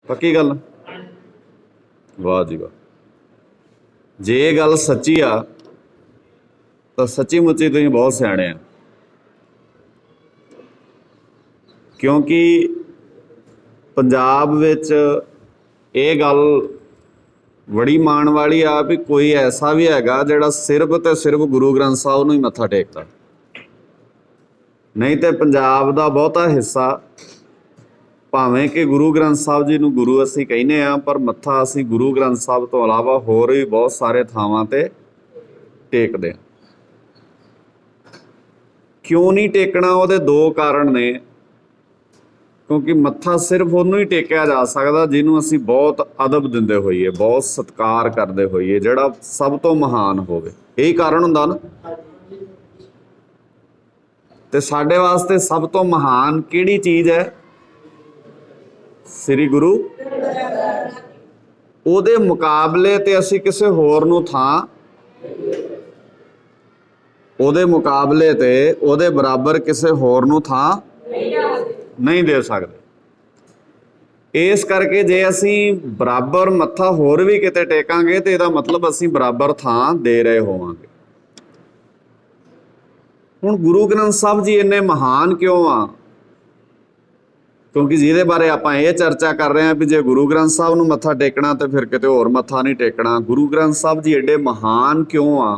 पक्की गल? वाह जी वाह। जे ये गल सच्ची आ तो सच्ची मुच्ची तुसीं बहुत सियाणे आ, क्योंकि पंजाब विच ये गल बड़ी माण वाली आ भी कोई ऐसा भी हैगा जिहड़ा सिर्फ ते सिर्फ गुरु ग्रंथ साहब नूं ही मत्था टेकदा, नहीं तो पंजाब दा बहुता हिस्सा भावें कि गुरु ग्रंथ साहब जी नूं गुरु असीं कहने आ, पर मत्था असीं गुरु ग्रंथ साहब तो इलावा होर भी बहुत सारे थावां ते टेकदे आ। क्यों नहीं टेकना? ਉਹਦੇ दो कारण ने, क्योंकि मत्था सिर्फ ਉਹਨੂੰ ही टेकिया जा सकदा ਜਿਹਨੂੰ ਅਸੀਂ बहुत अदब ਦਿੰਦੇ ਹੋਈਏ, बहुत सत्कार करदे ਹੋਈਏ, ਜਿਹੜਾ सब तो महान होवे। यही कारण ਹੁੰਦਾ ना। ਤੇ ਸਾਡੇ ਵਾਸਤੇ ਸਭ ਤੋਂ महान ਕਿਹੜੀ ਚੀਜ਼ ਹੈ? ਸ੍ਰੀ ਗੁਰੂ। ਉਹਦੇ ਮੁਕਾਬਲੇ ਤੇ ਅਸੀਂ ਕਿਸੇ ਹੋਰ ਨੂੰ ਥਾਂ, ਉਹਦੇ ਮੁਕਾਬਲੇ ਤੇ ਉਹਦੇ ਬਰਾਬਰ ਕਿਸੇ ਹੋਰ ਨੂੰ ਥਾਂ नहीं दे सकते। इस करके जे असी बराबर मत्था होर भी किते टेकांगे तो इसका मतलब असी बराबर थां दे रहे होवांगे। हुण गुरु ग्रंथ साहब जी इन्ने महान क्यों आ? क्योंकि जिहदे बारे आपां ये चर्चा कर रहे हैं भी जे गुरु ग्रंथ साहब नूं मत्था टेकना तो फिर किते होर मत्था नहीं टेकना। गुरु ग्रंथ साहब जी एडे महान क्यों आ,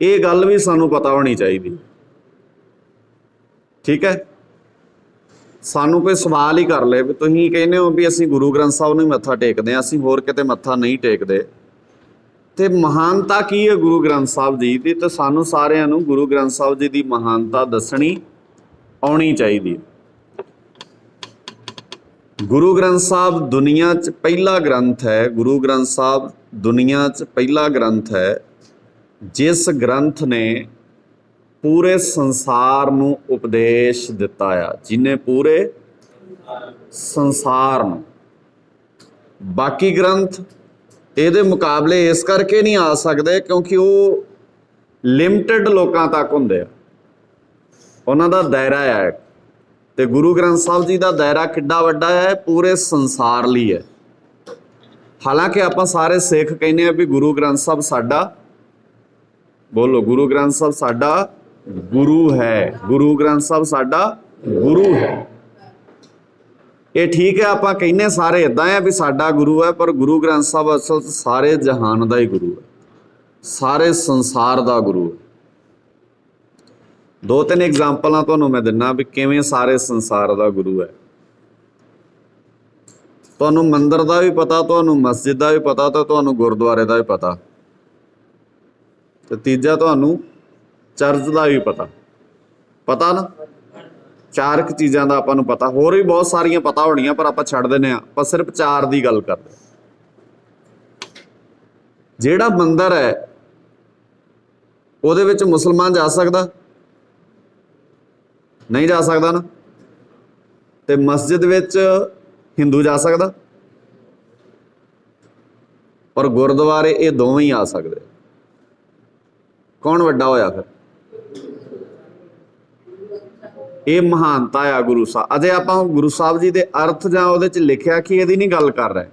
ये गल भी सानूं पता होनी चाहिए। ठीक है, सानू कोई सवाल ही कर ले भी तुसीं कहने हो भी असीं गुरु ग्रंथ साहब नूं ही मत्था टेकदे हां, असीं होर किते मत्था नहीं टेकदे, ते महानता की है गुरु ग्रंथ साहब जी की? तो सानू सारिआं नूं गुरु ग्रंथ साहब जी की महानता दसणी आउणी चाहिदी। गुरु ग्रंथ साहब दुनिया च पहला ग्रंथ है, गुरु ग्रंथ साहब दुनिया च पहला ग्रंथ है जिस ग्रंथ ने पूरे संसार नूं उपदेश दिता आ, जिन्हें पूरे संसार नूं। बाकी ग्रंथ ਇਹਦੇ ਮੁਕਾਬਲੇ इस करके नहीं आ सकते क्योंकि वो लिमिटेड लोगों तक होंगे, उन्हों दायरा है। तो गुरु ग्रंथ साहब जी का दायरा किड्डा वड्डा है, पूरे संसार ਲਈ है। हालांकि आप सारे सिख कहने भी गुरु ग्रंथ साहब साडा, बोलो गुरु ग्रंथ साहब साडा गुरु है, गुरु ग्रंथ साहब साडा गुरु है। ये ठीक है, आप कहने सारे इदा है भी साडा गुरु है, पर गुरु ग्रंथ साहब असल सारे जहान का ही गुरु है, सारे संसार का गुरु है। दो तीन एग्जाम्पल तुहानूं मैं दिना भी किवें सारे संसार का गुरु है। तुहानूं मंदिर का भी पता, तुहानूं मस्जिद का भी पता, तो तुहानूं गुरुद्वारे का भी पता, तो तीजा तुहानूं चर्च का भी पता, पता ना। चार क चीज़ों का आपां नूं पता, होर भी बहुत सारियां पता होणियां पर आपां छड्ड दिंदे आं, पर सिर्फ चार की गल करदे। जिहड़ा मंदिर है उहदे विच मुसलमान जा सकदा? नहीं जा सकदा ना। ते मस्जिद विच हिंदू जा सकदा? और गुरुद्वारे ये दोवें ही आ सकदे। कौन वड्डा होया फिर? ये महानता आ गुरु साहब। अजे आप गुरु साहब जी के अर्थ जां उहदे च लिखिया कि इहदी नहीं गल कर रहे,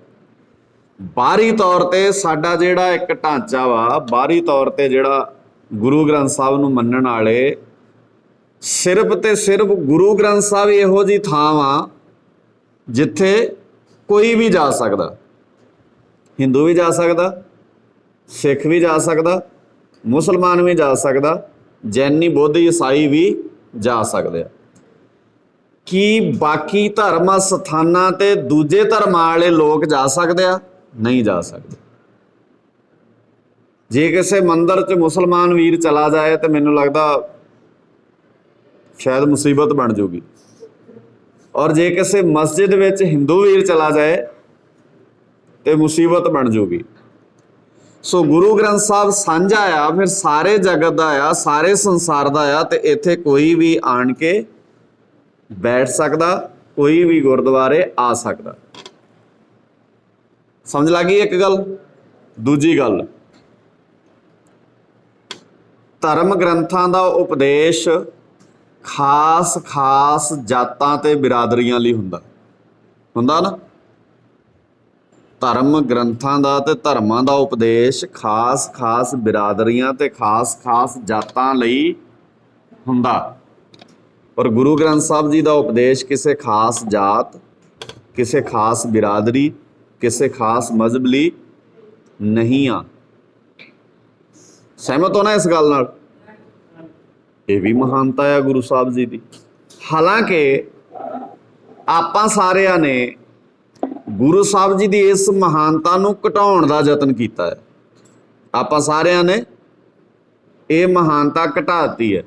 बाहरी तौर ते साडा जिहड़ा एक ढांचा वा, बाहरी तौर ते जिहड़ा गुरु ग्रंथ साहब नूं मन्नण वाले, सिर्फ ते सिर्फ गुरु ग्रंथ साहब इहो जी थां वा जिथे कोई भी जा सकदा। हिंदू भी जा सकदा, सिख भी जा सकदा, मुसलमान भी जा सकदा, जैनी बौद्ध ईसाई भी जा सकते हैं। कि बाकी धर्म स्थानां ते दूजे धर्म वाले लोग जा सकते हैं? नहीं जा सकते। जे किसी मंदिर च मुसलमान वीर चला जाए तो मैनूं लगदा शायद मुसीबत बन जूगी, और जे किसी मस्जिद विच हिंदू वीर चला जाए तो मुसीबत बन जूगी। सो गुरु ग्रंथ साहब साझा आ, फिर सारे जगत का आ, सारे संसार का आ, तो इत्थे कोई भी आन के बैठ सकदा, कोई भी गुरुद्वारे आ सकदा। समझ लगी एक गल? दूजी गल, धर्म ग्रंथां दा उपदेश खास खास जातां ते बिरादरियां लई हुंदा। ਹੁੰਦਾ ਨਾ। ਧਰਮ ਗ੍ਰੰਥਾਂ ਦਾ ਤੇ ਧਰਮਾਂ ਦਾ ਉਪਦੇਸ਼ ਖਾਸ ਖਾਸ ਬਿਰਾਦਰੀਆਂ ਤੇ ਖਾਸ ਖਾਸ ਜਾਤਾਂ ਲਈ ਹੁੰਦਾ, ਪਰ ਗੁਰੂ ਗ੍ਰੰਥ ਸਾਹਿਬ ਜੀ ਦਾ ਉਪਦੇਸ਼ ਕਿਸੇ ਖਾਸ ਜਾਤ, ਕਿਸੇ ਖਾਸ ਬਿਰਾਦਰੀ, ਕਿਸੇ ਖਾਸ ਮਜ਼ਹਬ ਲਈ ਨਹੀਂ ਆ। ਸਹਿਮਤ ਹੋ ਨਾ ਇਸ ਗੱਲ ਨਾਲ? ਇਹ ਵੀ ਮਹਾਨਤਾ ਹੈ ਗੁਰੂ ਸਾਹਿਬ ਜੀ ਦੀ। ਹਾਲਾਂਕਿ ਆਪਾਂ ਸਾਰਿਆਂ ਨੇ ਗੁਰੂ ਸਾਹਿਬ ਜੀ ਦੀ ਇਸ ਮਹਾਨਤਾ ਨੂੰ ਘਟਾਉਣ ਦਾ ਯਤਨ ਕੀਤਾ ਹੈ। ਆਪਾਂ ਸਾਰਿਆਂ ਨੇ ਇਹ ਮਹਾਨਤਾ ਘਟਾਤੀ ਹੈ।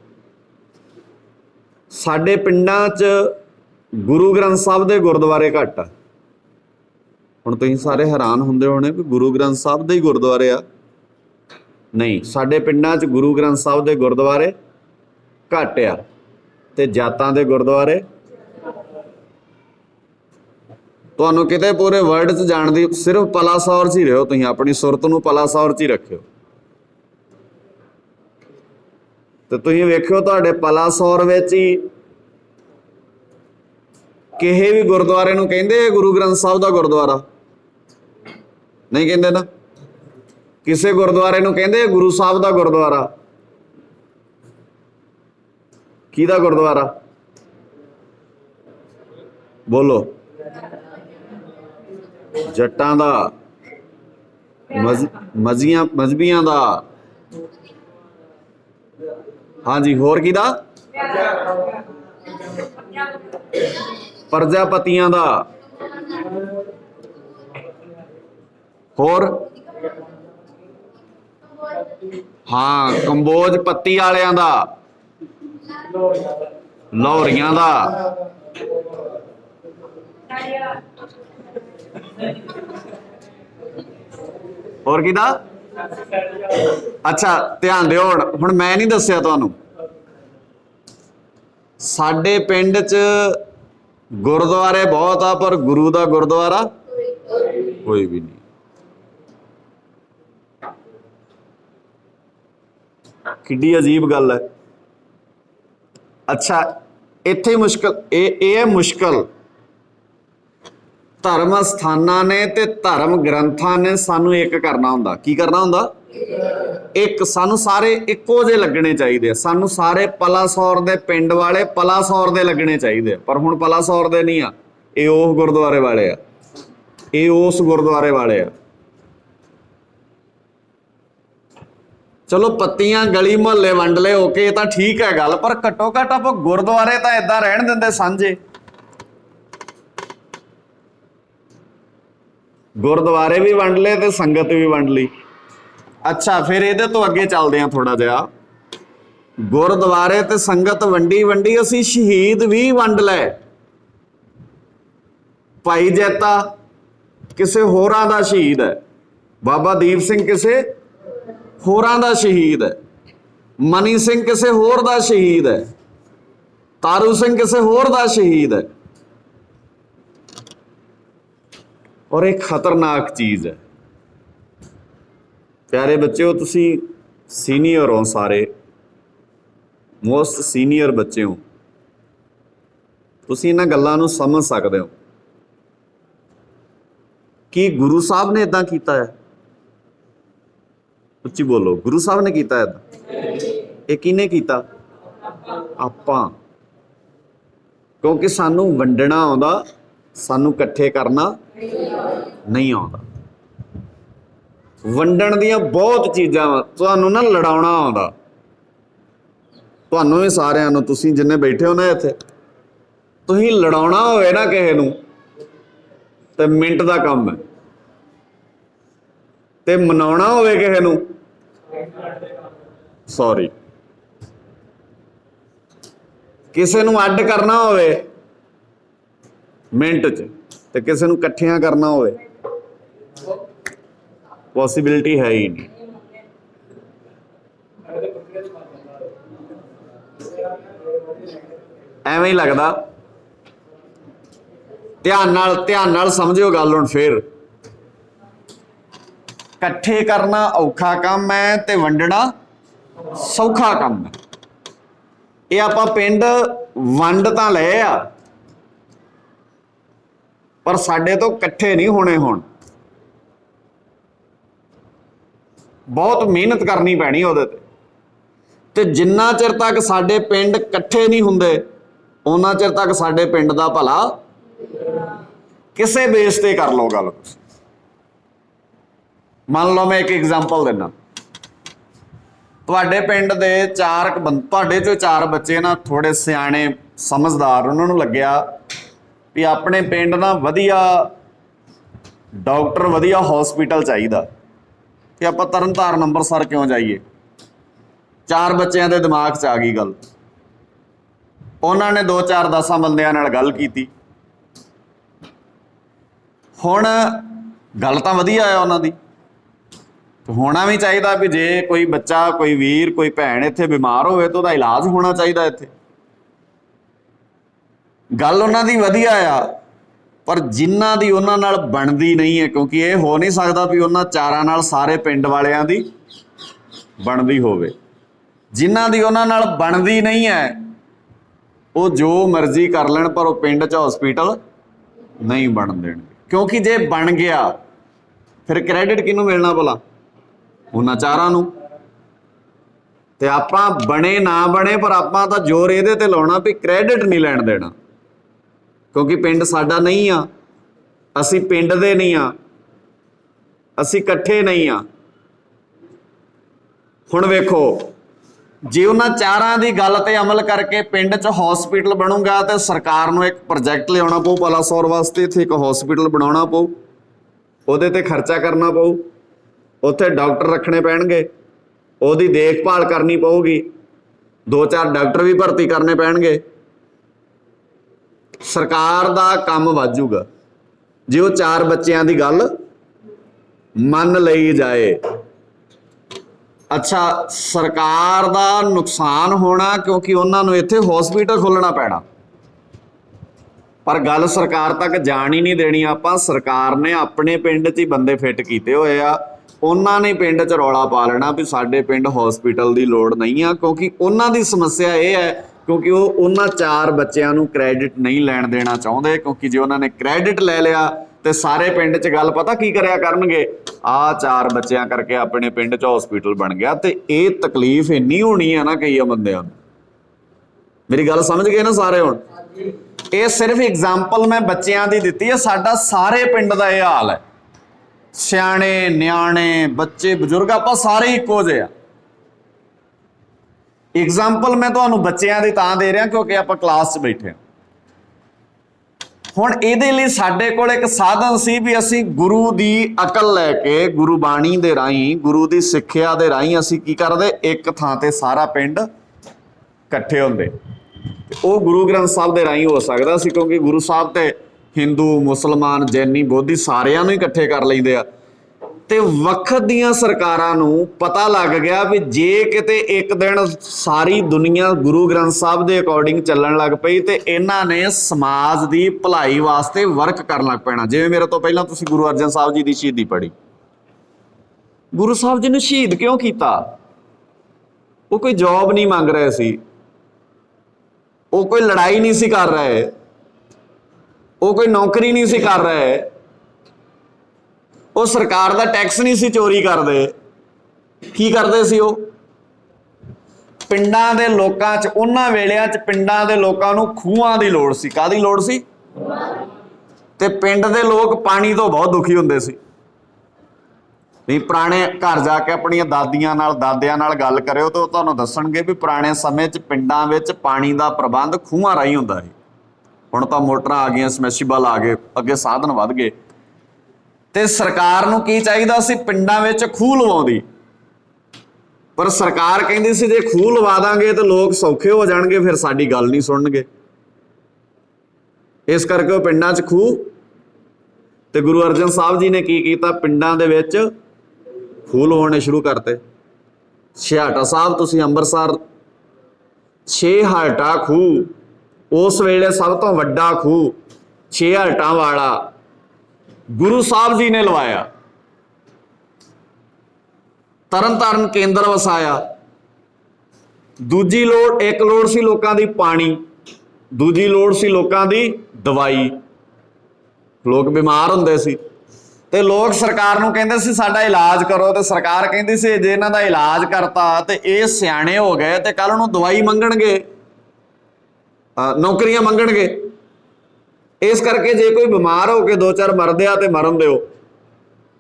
ਸਾਡੇ ਪਿੰਡਾਂ 'ਚ ਗੁਰੂ ਗ੍ਰੰਥ ਸਾਹਿਬ ਦੇ ਗੁਰਦੁਆਰੇ ਘੱਟ ਆ। ਹੁਣ ਤੁਸੀਂ ਸਾਰੇ ਹੈਰਾਨ ਹੁੰਦੇ ਹੋਣੇ ਵੀ ਗੁਰੂ ਗ੍ਰੰਥ ਸਾਹਿਬ ਦੇ ਹੀ ਗੁਰਦੁਆਰੇ ਆ। ਨਹੀਂ, ਸਾਡੇ ਪਿੰਡਾਂ 'ਚ ਗੁਰੂ ਗ੍ਰੰਥ ਸਾਹਿਬ ਦੇ ਗੁਰਦੁਆਰੇ ਘੱਟ ਆ ਤੇ ਜਾਤਾਂ ਦੇ ਗੁਰਦੁਆਰੇ। ਤੁਹਾਨੂੰ ਕਿਤੇ ਪੂਰੇ ਵਰਲਡ 'ਚ ਜਾਣ ਦੀ, ਸਿਰਫ ਪਲਾਸੌਰ 'ਚ ਹੀ ਰਹੋ ਤੁਸੀਂ, ਆਪਣੀ ਸੁਰਤ ਨੂੰ ਪਲਾਸੌਰ 'ਚ ਹੀ ਰੱਖਿਓ ਤੇ ਤੁਸੀਂ ਵੇਖਿਓ ਤੁਹਾਡੇ ਪਲਾਸੌਰ ਵਿੱਚ ਹੀ ਕਿਸੇ ਵੀ ਗੁਰਦੁਆਰੇ ਨੂੰ ਕਹਿੰਦੇ ਗੁਰੂ ਗ੍ਰੰਥ ਸਾਹਿਬ ਦਾ ਗੁਰਦੁਆਰਾ? ਨਹੀਂ ਕਹਿੰਦੇ ਨਾ। ਕਿਸੇ ਗੁਰਦੁਆਰੇ ਨੂੰ ਕਹਿੰਦੇ ਗੁਰੂ ਸਾਹਿਬ ਦਾ ਗੁਰਦੁਆਰਾ? ਕਿਹਦਾ ਗੁਰਦੁਆਰਾ? ਬੋਲੋ। ਜੱਟਾਂ ਦਾ, ਮਜ਼ਬੀਆਂ ਦਾ। ਹਾਂਜੀ, ਹੋਰ ਕਿਹਦਾ? ਪ੍ਰਜਾਪਤੀਆਂ ਦਾ। ਹੋਰ? ਹਾਂ, ਕੰਬੋਜ ਪੱਤੀ ਵਾਲਿਆਂ ਦਾ, ਲਾਹੌਰੀਆਂ ਦਾ। ਹੋਰ ਕਿਹਦਾ? ਅੱਛਾ, ਧਿਆਨ ਦਿਓ। ਹੁਣ ਮੈਂ ਨਹੀਂ ਦੱਸਿਆ ਤੁਹਾਨੂੰ, ਸਾਡੇ ਪਿੰਡ 'ਚ ਗੁਰਦੁਆਰੇ ਬਹੁਤ ਆ ਪਰ ਗੁਰੂ ਦਾ ਗੁਰਦੁਆਰਾ ਕੋਈ ਵੀ ਨਹੀਂ। ਕਿੱਡੀ ਅਜੀਬ ਗੱਲ ਹੈ। ਅੱਛਾ, ਇੱਥੇ ਮੁਸ਼ਕਲ ਇਹ ਮੁਸ਼ਕਲ ਧਰਮ ਸਥਾਨਾਂ ਨੇ ਤੇ ਧਰਮ ਗ੍ਰੰਥਾਂ ਨੇ ਸਾਨੂੰ ਇੱਕ ਕਰਨਾ ਹੁੰਦਾ। ਕੀ ਕਰਨਾ ਹੁੰਦਾ? ਇੱਕ। ਸਾਨੂੰ ਸਾਰੇ ਇੱਕੋ ਜਿਹੇ ਲੱਗਣੇ ਚਾਹੀਦੇ ਆ। ਸਾਨੂੰ ਸਾਰੇ ਪਲਾਸੌਰ ਦੇ ਪਿੰਡ ਵਾਲੇ ਪਲਾਸੌਰ ਦੇ ਲੱਗਣੇ ਚਾਹੀਦੇ ਆ, ਪਰ ਹੁਣ ਪਲਾਸੌਰ ਦੇ ਨਹੀਂ ਆ। ਇਹ ਉਹ ਗੁਰਦੁਆਰੇ ਵਾਲੇ ਆ, ਇਹ ਉਸ ਗੁਰਦੁਆਰੇ ਵਾਲੇ ਆ। ਚਲੋ ਪੱਤੀਆਂ ਗਲੀ ਮੁਹੱਲੇ ਵੰਡ ਲਏ, ਓਕੇ, ਇਹ ਤਾਂ ਠੀਕ ਹੈ ਗੱਲ, ਪਰ ਘੱਟੋ ਘੱਟ ਆਪਾਂ ਗੁਰਦੁਆਰੇ ਤਾਂ ਏਦਾਂ ਰਹਿਣ ਦਿੰਦੇ ਸਾਂਝੇ। ਗੁਰਦੁਆਰੇ ਵੀ ਵੰਡ ਲਏ ਤੇ ਸੰਗਤ ਵੀ ਵੰਡ ਲਈ। ਅੱਛਾ, ਫਿਰ ਇਹਦੇ ਤੋਂ ਅੱਗੇ ਚੱਲਦੇ ਹਾਂ ਥੋੜਾ ਜਿਹਾ। ਗੁਰਦੁਆਰੇ ਤੇ ਸੰਗਤ ਵੰਡੀ ਅਸੀਂ ਸ਼ਹੀਦ ਵੀ ਵੰਡ ਲਏ। ਭਾਈ ਜੈਤਾ ਕਿਸੇ ਹੋਰਾਂ ਦਾ ਸ਼ਹੀਦ ਹੈ, ਬਾਬਾ ਦੀਪ ਸਿੰਘ ਕਿਸੇ ਹੋਰਾਂ ਦਾ ਸ਼ਹੀਦ ਹੈ, ਮਨੀ ਸਿੰਘ ਕਿਸੇ ਹੋਰ ਦਾ ਸ਼ਹੀਦ ਹੈ, ਤਾਰੂ ਸਿੰਘ ਕਿਸੇ ਹੋਰ ਦਾ ਸ਼ਹੀਦ ਹੈ। ਔਰ ਇਹ ਖਤਰਨਾਕ ਚੀਜ਼ ਹੈ। ਪਿਆਰੇ ਬੱਚਿਓ, ਤੁਸੀਂ ਸੀਨੀਅਰ ਹੋ, ਸਾਰੇ ਮੋਸਟ ਸੀਨੀਅਰ ਬੱਚੇ ਹੋ, ਤੁਸੀਂ ਇਹਨਾਂ ਗੱਲਾਂ ਨੂੰ ਸਮਝ ਸਕਦੇ ਹੋ। ਕੀ ਗੁਰੂ ਸਾਹਿਬ ਨੇ ਇਦਾਂ ਕੀਤਾ ਹੈ? ਉੱਚੀ ਬੋਲੋ। ਗੁਰੂ ਸਾਹਿਬ ਨੇ ਕੀਤਾ ਇਦਾਂ? ਇਹ ਕਿਹਨੇ ਕੀਤਾ? ਆਪਾਂ। ਕਿਉਂਕਿ ਸਾਨੂੰ ਵੰਡਣਾ ਆਉਂਦਾ, ਸਾਨੂੰ ਇਕੱਠੇ ਕਰਨਾ ਨਹੀਂ ਆਉਂਦਾ। ਵੰਡਣ ਦੀਆਂ ਬਹੁਤ ਚੀਜ਼ਾਂ, ਤੁਹਾਨੂੰ ਨਾ ਲੜਾਉਣਾ ਆਉਂਦਾ। ਤੁਹਾਨੂੰ ਵੀ ਸਾਰਿਆਂ ਨੂੰ, ਤੁਸੀਂ ਜਿੰਨੇ ਬੈਠੇ ਹੋ ਨਾ ਇੱਥੇ, ਤੁਸੀਂ ਲੜਾਉਣਾ ਹੋਵੇ ਨਾ ਕਿਸੇ ਨੂੰ ਤੇ ਮਿੰਟ ਦਾ ਕੰਮ ਹੈ, ਤੇ ਮਨਾਉਣਾ ਹੋਵੇ ਕਿਸੇ ਨੂੰ, ਸੌਰੀ, ਕਿਸੇ ਨੂੰ ਅੱਡ ਕਰਨਾ ਹੋਵੇ ਮਿੰਟ 'ਚ, ਤੇ ਕਿਸੇ ਨੂੰ ਇਕੱਠਿਆਂ ਕਰਨਾ ਹੋਵੇ ਪੋਸੀਬਿਲਿਟੀ ਹੈ ਹੀ ਨਹੀਂ। ਐਵੇਂ ਹੀ ਲੱਗਦਾ। ਧਿਆਨ ਨਾਲ ਸਮਝਿਓ ਗੱਲ। ਹੁਣ ਫੇਰ ਇਕੱਠੇ ਕਰਨਾ ਔਖਾ ਕੰਮ ਹੈ ਤੇ ਵੰਡਣਾ ਸੌਖਾ ਕੰਮ ਹੈ। ਇਹ ਆਪਾਂ ਪਿੰਡ ਵੰਡ ਤਾਂ ਲਏ ਆ, पर साडे तो इकट्ठे नहीं होने हुण। बहुत मेहनत करनी पैनी उहदे ते जिन्ना चिर तक साडे पिंड इकट्ठे नहीं हुंदे उन्ना चिर तक साडे पिंड दा भला किसे बेस ते कर लो गल। मान लो मैं एक एग्जाम्पल देना, तुहाडे पिंड दे तुहाडे चों 4 बच्चे ना थोड़े सियाणे समझदार, उन्होंने लग्या भी अपने पिंड ना वधिया डॉक्टर वधिया हॉस्पिटल चाहिदा कि आपां तरनताਰਨ अंबरसर क्यों जाइए। 4 बच्चों के दिमाग च आ गई गल, उन्होंने 2-4 10 बंदियां नाल गल कीती। हुण गल तां वधिया है उन्हां दी, होना भी चाहिए भी जे कोई बच्चा कोई वीर कोई भैन इत्थे बीमार होवे तो उहदा इलाज होना चाहिए इत्थे। गल उन्हां दी वधिया आ, पर जिन्हां दी उन्हां नाल बनदी नहीं है, क्योंकि ये हो नहीं सकता भी उन्हां 4 नाल सारे पिंड वालियां दी बनदी होवे। जिन्हां दी उन्हां नाल बनदी नहीं है वो जो मर्जी कर लैण, पर वो पिंड च हॉस्पिटल नहीं बन देणगे। क्योंकि जे बन गया फिर क्रैडिट किहनूं मिलना भला? उन्हां 4 नूं। ते आपां बने ना बने पर आपां तां जोर इहदे ते लाउणा भी क्रैडिट नहीं लैण देना, क्योंकि पिंड साडा नहीं आ, असीं पिंड दे नहीं आ, असीं इकट्ठे नहीं आ। हुण वेखो, जे उन्हां 4 दी गल ते अमल करके पिंड च हॉस्पिटल बनूगा तो सरकार नूं एक प्रोजैक्ट लिआउणा पऊ पलासौर वास्ते, इत्थे एक हॉस्पिटल बनाउणा पऊ, उहदे ते खर्चा करना पऊ, उत्थे डॉक्टर रखने पैणगे, उहदी देखभाल करनी पऊगी, 2-4 डॉक्टर भी भर्ती करने पैणगे। सरकार दा काम वाजूगा जे वो 4 बच्चों की गल मन लई जाए। अच्छा, सरकार दा नुकसान होना क्योंकि उन्होंने इत्थे हॉस्पिटल खोलना पैना, पर गल सरकार तक जान ही नहीं देनी। आपां सरकार ने अपने पिंड च ही बंदे फिट कीते होए आ, उन्होंने पिंड च रौला पा लेना भी साडे पिंड हॉस्पिटल की लोड़ नहीं आ, क्योंकि उन्हां दी समस्या ये है क्योंकि वो उन्हां 4 बच्चों नूं क्रैडिट नहीं लैण देना चाहुंदे। क्योंकि जे उन्होंने क्रैडिट ले लिया तो सारे पिंड च गल पता की करिया करनगे, आ 4 बच्चों करके अपने पिंड च हॉस्पिटल बन गया। तो ये तकलीफ इन्नी होनी है ना कई बंदियां नूं। मेरी गल समझ गए ना सारे? हुण ये सिर्फ एग्जाम्पल मैं बच्चों की दिती है, साडा सारे पिंड का यह हाल है। सियाणे न्याणे बच्चे बजुर्ग आपां सारे इक्को जिहे आ। एग्जाम्पल मैं तुहानूं बच्चों की तां दे रहा क्योंकि आपां क्लास च बैठे। हुण इहदे लई साडे कोल एक साधन सी भी असीं गुरु की अकल लैके गुरुबाणी दे राहीं गुरु की सिक्ख्या दे राहीं असीं की करदे, एक थां ते सारा पिंड इकट्ठे हुंदे। वो गुरु ग्रंथ साहब के राही हो सकता सी, क्योंकि गुरु साहब तो हिंदू मुसलमान जैनी बोधी सारिਆਂ ਨੂੰ इकट्ठे कर लेंदे आ। ते वक्त दियां सरकारां नूं पता लग गया भी जे किते एक दिन सारी दुनिया गुरु ग्रंथ साहब के अकॉर्डिंग चलण लग पई तो इन्हां ने समाज की भलाई वास्ते वर्क करन लग पैना। जिवें मेरे तो पहलां तुसीं गुरु अर्जन साहब जी की शहीदी पढ़ी, गुरु साहब जी ने शहीद क्यों किया? वो कोई जॉब नहीं मंग रहे सी, वो कोई लड़ाई नहीं सी कर रहे, वो कोई नौकरी नहीं सी कर रहे, वो सरकार का टैक्स नहीं सी चोरी करते। की करते सी? वो पिंडां दे लोकां च उन्हां वेलियां च पिंडां दे लोकां नूं खूहां दी लोड़ सी। काहदी लोड़ सी? ते पिंड दे लोग पानी तो बहुत दुखी हुंदे सी। नहीं, पुराने घर जाके अपनी दादियां नाल दादियां नाल गल करियो तो तुहानूं दस्सणगे भी पुराने समय च पिंडां विच पानी का प्रबंध खूहां राहीं हुंदा सी। हुण तां मोटरां आ गईयां, सबमर्सिबल आ गए, अगे साधन वध गए। ते सरकार नूं की चाहीदा सी? पिंडां विच खूह लवाउंदी, पर सरकार कहिंदी सी जे खूह लवा दांगे तो लोग सौखे हो जाणगे, फिर साडी गल नहीं सुणनगे। इस करके वो पिंडां च खूह, ते गुरु अर्जन साहब जी ने की कीता? पिंडां दे विच खूह लवाउणे शुरू करते। छिहाटा साहब तुसीं अंबरसर 6 हालटा खूह, उस वेले सब तो वड्डा खूह 6 हालटां वाला गुरु साहब जी ने लवाया। तरनताਰਨ केंद्र वसाया। दूजी लोड़, एक लोड़ सी लोकां दी पानी, दूजी लोड़ सी लोकां दी दवाई। ਲੋਕ ਬਿਮਾਰ ਹੁੰਦੇ ਸੀ ਤੇ ਲੋਕ ਸਰਕਾਰ ਨੂੰ ਕਹਿੰਦੇ ਸੀ ਸਾਡਾ ਇਲਾਜ ਕਰੋ, ਤੇ ਸਰਕਾਰ ਕਹਿੰਦੀ ਸੀ ਜੇ ਇਹਨਾਂ ਦਾ ਇਲਾਜ ਕਰਤਾ ਤੇ ਇਹ ਸਿਆਣੇ ਹੋ ਗਏ ਤੇ ਕੱਲ ਨੂੰ ਦਵਾਈ ਮੰਗਣਗੇ, ਨੌਕਰੀਆਂ ਮੰਗਣਗੇ। ਇਸ ਕਰਕੇ ਜੇ ਕੋਈ ਬਿਮਾਰ ਹੋ ਕੇ 2-4 ਮਰਦੇ ਆ ਤੇ ਮਰਨ ਦਿਓ,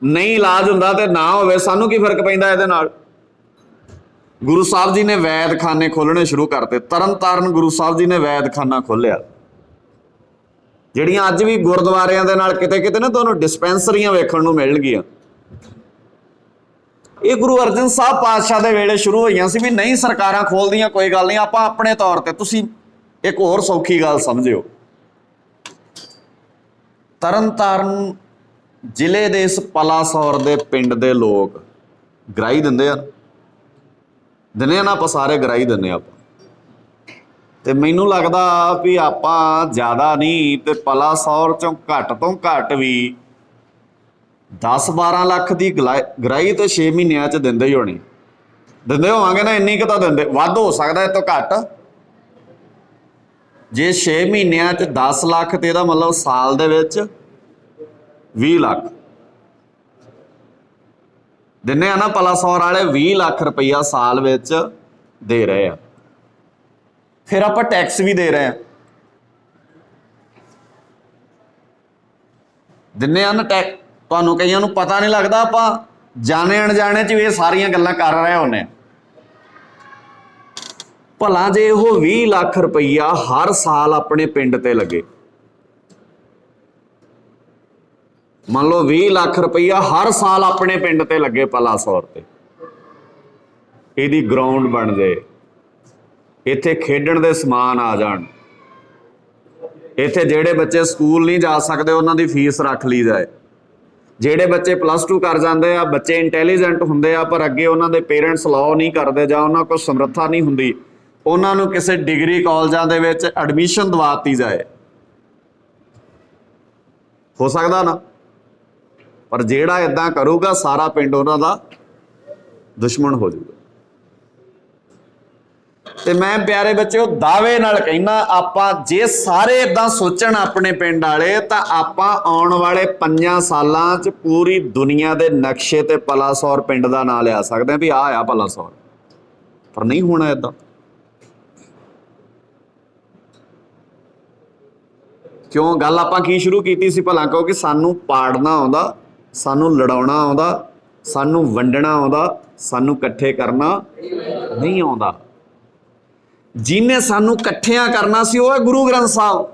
ਨਹੀਂ ਇਲਾਜ ਹੁੰਦਾ ਤੇ ਨਾ ਹੋਵੇ, ਸਾਨੂੰ ਕੀ ਫਰਕ ਪੈਂਦਾ ਇਹਦੇ ਨਾਲ। ਗੁਰੂ ਸਾਹਿਬ ਜੀ ਨੇ ਵੈਦਖਾਨੇ ਖੋਲਣੇ ਸ਼ੁਰੂ ਕਰਤੇ। ਤਰਨ ਤਾਰਨ ਗੁਰੂ ਸਾਹਿਬ ਜੀ ਨੇ ਵੈਦਖਾਨਾ ਖੋਲਿਆ, ਜਿਹੜੀਆਂ ਅੱਜ ਵੀ ਗੁਰਦੁਆਰਿਆਂ ਦੇ ਨਾਲ ਕਿਤੇ ਕਿਤੇ ਨਾ ਤੁਹਾਨੂੰ ਡਿਸਪੈਂਸਰੀਆਂ ਵੇਖਣ ਨੂੰ ਮਿਲਣਗੀਆਂ। ਇਹ ਗੁਰੂ ਅਰਜਨ ਸਾਹਿਬ ਪਾਤਸ਼ਾਹ ਦੇ ਵੇਲੇ ਸ਼ੁਰੂ ਹੋਈਆਂ ਸੀ ਵੀ ਨਹੀਂ ਸਰਕਾਰਾਂ ਖੋਲਦੀਆਂ, ਕੋਈ ਗੱਲ ਨਹੀਂ, ਆਪਾਂ ਆਪਣੇ ਤੌਰ ਤੇ। ਤੁਸੀਂ ਇੱਕ ਹੋਰ ਸੌਖੀ ਗੱਲ ਸਮਝਿਓ, ਤਰਨ ਤਾਰਨ ਜ਼ਿਲ੍ਹੇ ਦੇ ਇਸ ਪਲਾਸੌਰ ਦੇ ਪਿੰਡ ਦੇ ਲੋਕ ਗਰਾਈ ਦਿੰਦੇ ਆ ਨਾ, ਆਪਾਂ ਸਾਰੇ ਗਰਾਈ ਦਿੰਦੇ ਆਪਾਂ। ਤੇ ਮੈਨੂੰ ਲੱਗਦਾ ਵੀ ਆਪਾਂ ਜ਼ਿਆਦਾ ਨਹੀਂ ਤੇ ਪਲਾਸੌਰ ਚੋਂ ਘੱਟ ਤੋਂ ਘੱਟ ਵੀ 10-12 ਲੱਖ ਦੀ ਗਰਾਈ ਤੇ 6 ਮਹੀਨਿਆਂ ਚ ਦਿੰਦੇ ਹੀ ਹੋਣੇ, ਦਿੰਦੇ ਹੋਵਾਂਗੇ ਨਾ, ਇੰਨੀ ਕੁ ਤਾਂ ਦਿੰਦੇ, ਵੱਧ ਹੋ ਸਕਦਾ ਇਹ ਤੋਂ ਘੱਟ। ਜੇ 6 ਮਹੀਨਿਆਂ ਚ 10 ਲੱਖ ਤੇ ਇਹਦਾ ਮਤਲਬ ਸਾਲ ਦੇ ਵਿੱਚ 20 ਲੱਖ ਦਿੰਦੇ ਆ ਨਾ। ਪਲਾਸੌਰ ਵਾਲੇ 20 ਲੱਖ ਰੁਪਈਆ ਸਾਲ ਵਿੱਚ ਦੇ ਰਹੇ ਆ, ਫਿਰ ਆਪਾਂ ਟੈਕਸ ਵੀ ਦੇ ਰਹੇ ਆ, ਦਿੰਦੇ ਆ ਨਾ ਟੈਕਸ। ਤੁਹਾਨੂੰ ਕਈਆਂ ਨੂੰ ਪਤਾ ਨਹੀਂ ਲੱਗਦਾ, ਆਪਾਂ ਜਾਣੇ ਅਣਜਾਣੇ ਚ ਵੀ ਇਹ ਸਾਰੀਆਂ ਗੱਲਾਂ ਕਰ ਰਹੇ ਹੁੰਦੇ ਆ। ਭਲਾ ਜੇ ਉਹ 20 ਲੱਖ ਰੁਪਈਆ ਹਰ ਸਾਲ ਆਪਣੇ ਪਿੰਡ ਤੇ ਲੱਗੇ, ਮੰਨ ਲਓ 20 ਲੱਖ ਰੁਪਈਆ ਹਰ ਸਾਲ ਆਪਣੇ ਪਿੰਡ ਤੇ ਲੱਗੇ ਪਲਾਸੌਰ ਤੇ, ਇਹਦੀ ਗਰਾਊਂਡ ਬਣ ਜਾਏ, ਇੱਥੇ ਖੇਡਣ ਦੇ ਸਮਾਨ ਆ ਜਾਣ, ਇੱਥੇ ਜਿਹੜੇ ਬੱਚੇ ਸਕੂਲ ਨਹੀਂ ਜਾ ਸਕਦੇ ਉਹਨਾਂ ਦੀ ਫੀਸ ਰੱਖ ਲਈ ਜਾਏ, ਜਿਹੜੇ ਬੱਚੇ +2 ਕਰ ਜਾਂਦੇ ਆ, ਬੱਚੇ ਇੰਟੈਲੀਜੈਂਟ ਹੁੰਦੇ ਆ ਪਰ ਅੱਗੇ ਉਹਨਾਂ ਦੇ ਪੇਰੈਂਟਸ ਲਾਅ ਨਹੀਂ ਕਰਦੇ ਜਾਂ ਉਹਨਾਂ ਕੋਲ ਸਮਰੱਥਾ ਨਹੀਂ ਹੁੰਦੀ, ਉਹਨਾਂ ਨੂੰ ਕਿਸੇ ਡਿਗਰੀ ਕਾਲਜਾਂ ਦੇ ਵਿੱਚ ਐਡਮਿਸ਼ਨ ਦਵਾਤੀ ਜਾਏ, ਹੋ ਸਕਦਾ ਨਾ। ਪਰ ਜਿਹੜਾ ਇਦਾਂ ਕਰੂਗਾ ਸਾਰਾ ਪਿੰਡ ਉਹਨਾਂ ਦਾ ਦੁਸ਼ਮਣ ਹੋ ਜਾਊਗਾ। ਤੇ ਮੈਂ ਪਿਆਰੇ ਬੱਚਿਓ ਦਾਅਵੇ ਨਾਲ ਕਹਿੰਦਾ, ਆਪਾਂ ਜੇ ਸਾਰੇ ਇਦਾਂ ਸੋਚਣ ਆਪਣੇ ਪਿੰਡ ਵਾਲੇ, ਤਾਂ ਆਪਾਂ ਆਉਣ ਵਾਲੇ 5 ਸਾਲਾਂ 'ਚ ਪੂਰੀ ਦੁਨੀਆ ਦੇ ਨਕਸ਼ੇ ਤੇ ਪਲਾਸੌਰ ਪਿੰਡ ਦਾ ਨਾਂ ਲਿਆ ਸਕਦੇ ਹਾਂ ਵੀ ਆਹ ਆ ਪਲਾਸੌਰ। ਪਰ ਨਹੀਂ ਹੋਣਾ ਇਦਾਂ, ਕਿਉਂ? ਗੱਲ ਆਪਾਂ ਕੀ ਸ਼ੁਰੂ ਕੀਤੀ ਸੀ ਭਲਾ? ਕਿਉਂਕਿ ਸਾਨੂੰ ਪਾੜਨਾ ਆਉਂਦਾ, ਸਾਨੂੰ ਲੜਾਉਣਾ ਆਉਂਦਾ, ਸਾਨੂੰ ਵੰਡਣਾ ਆਉਂਦਾ, ਸਾਨੂੰ ਇਕੱਠੇ ਕਰਨਾ ਨਹੀਂ ਆਉਂਦਾ। ਜਿਹਨੇ ਸਾਨੂੰ ਇਕੱਠਿਆਂ ਕਰਨਾ ਸੀ ਉਹ ਹੈ ਗੁਰੂ ਗ੍ਰੰਥ ਸਾਹਿਬ,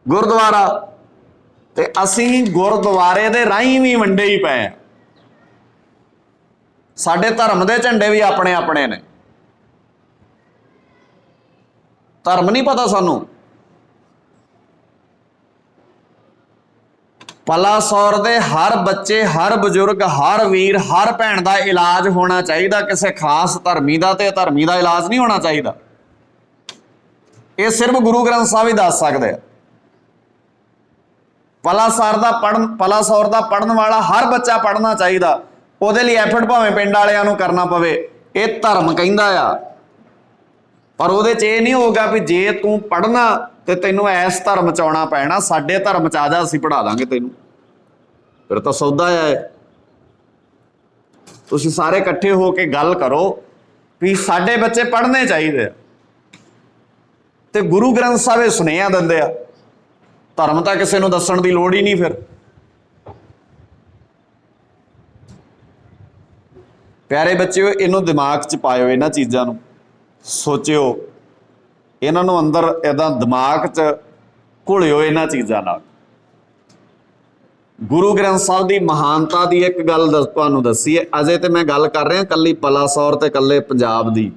ਗੁਰਦੁਆਰਾ। ਤੇ ਅਸੀਂ ਗੁਰਦੁਆਰੇ ਦੇ ਰਾਹੀਂ ਵੀ ਵੰਡੇ ਹੀ ਪਏ ਆ। ਸਾਡੇ ਧਰਮ ਦੇ ਝੰਡੇ ਵੀ ਆਪਣੇ ਆਪਣੇ ਨੇ, ਧਰਮ ਨਹੀਂ ਪਤਾ ਸਾਨੂੰ। ਪਲਾਸੌਰ ਦੇ ਹਰ ਬੱਚੇ, ਹਰ ਬਜ਼ੁਰਗ, ਹਰ ਵੀਰ, ਹਰ ਭੈਣ ਦਾ ਇਲਾਜ ਹੋਣਾ ਚਾਹੀਦਾ, ਕਿਸੇ ਖਾਸ ਧਰਮੀ ਦਾ ਤੇ ਧਰਮੀ ਦਾ ਇਲਾਜ ਨਹੀਂ ਹੋਣਾ ਚਾਹੀਦਾ। ਇਹ ਸਿਰਫ ਗੁਰੂ ਗ੍ਰੰਥ ਸਾਹਿਬ ਹੀ ਦੱਸ ਸਕਦੇ ਆ। ਪਲਾਸੌਰ ਦਾ ਪੜਨ ਵਾਲਾ ਹਰ ਬੱਚਾ ਪੜਨਾ ਚਾਹੀਦਾ, ਉਹਦੇ ਲਈ ਐਫਰਟ ਭਾਵੇਂ ਪਿੰਡ ਵਾਲਿਆਂ ਨੂੰ ਕਰਨਾ ਪਵੇ। ਇਹ ਧਰਮ ਕਹਿੰਦਾ ਆ, ਪਰ ਉਹਦੇ 'ਚ ਇਹ ਨਹੀਂ ਹੋਊਗਾ ਵੀ ਜੇ ਤੂੰ ਪੜਨਾ ਤੇ ਤੈਨੂੰ ਇਸ ਧਰਮ 'ਚ ਆਉਣਾ ਪੈਣਾ, ਸਾਡੇ ਧਰਮ 'ਚ ਆ ਜਾ, ਅਸੀਂ ਪੜ੍ਹਾ ਦਾਂਗੇ ਤੈਨੂੰ। ਫਿਰ ਤਾਂ ਸੌਦਾ ਹੈ। ਤੁਸੀਂ ਸਾਰੇ ਇਕੱਠੇ ਹੋ ਕੇ ਗੱਲ ਕਰੋ ਵੀ ਸਾਡੇ ਬੱਚੇ ਪੜ੍ਹਨੇ ਚਾਹੀਦੇ ਆ, ਤੇ ਗੁਰੂ ਗ੍ਰੰਥ ਸਾਹਿਬ ਇਹ ਸੁਨੇਹਾ ਦਿੰਦੇ ਆ। ਧਰਮ ਤਾਂ ਕਿਸੇ ਨੂੰ ਦੱਸਣ ਦੀ ਲੋੜ ਹੀ ਨਹੀਂ। ਫਿਰ ਪਿਆਰੇ ਬੱਚਿਓ, ਇਹਨੂੰ ਦਿਮਾਗ 'ਚ ਪਾਇਓ, ਇਹਨਾਂ ਚੀਜ਼ਾਂ ਨੂੰ ਸੋਚਿਓ, ਇਹਨਾਂ ਨੂੰ ਅੰਦਰ ਏਦਾਂ ਦਿਮਾਗ 'ਚ ਘੁਲਿਓ ਇਹਨਾਂ ਚੀਜ਼ਾਂ ਨਾਲ। ਗੁਰੂ ਗ੍ਰੰਥ ਸਾਹਿਬ ਦੀ ਮਹਾਨਤਾ ਦੀ ਇੱਕ ਗੱਲ ਤੁਹਾਨੂੰ ਦੱਸੀ ਹੈ। ਅਜੇ ਤੇ ਮੈਂ ਗੱਲ ਕਰ ਰਿਹਾ ਇਕੱਲੀ ਪਲਾਸੌਰ ਤੇ ਇਕੱਲੇ ਪੰਜਾਬ ਦੀ।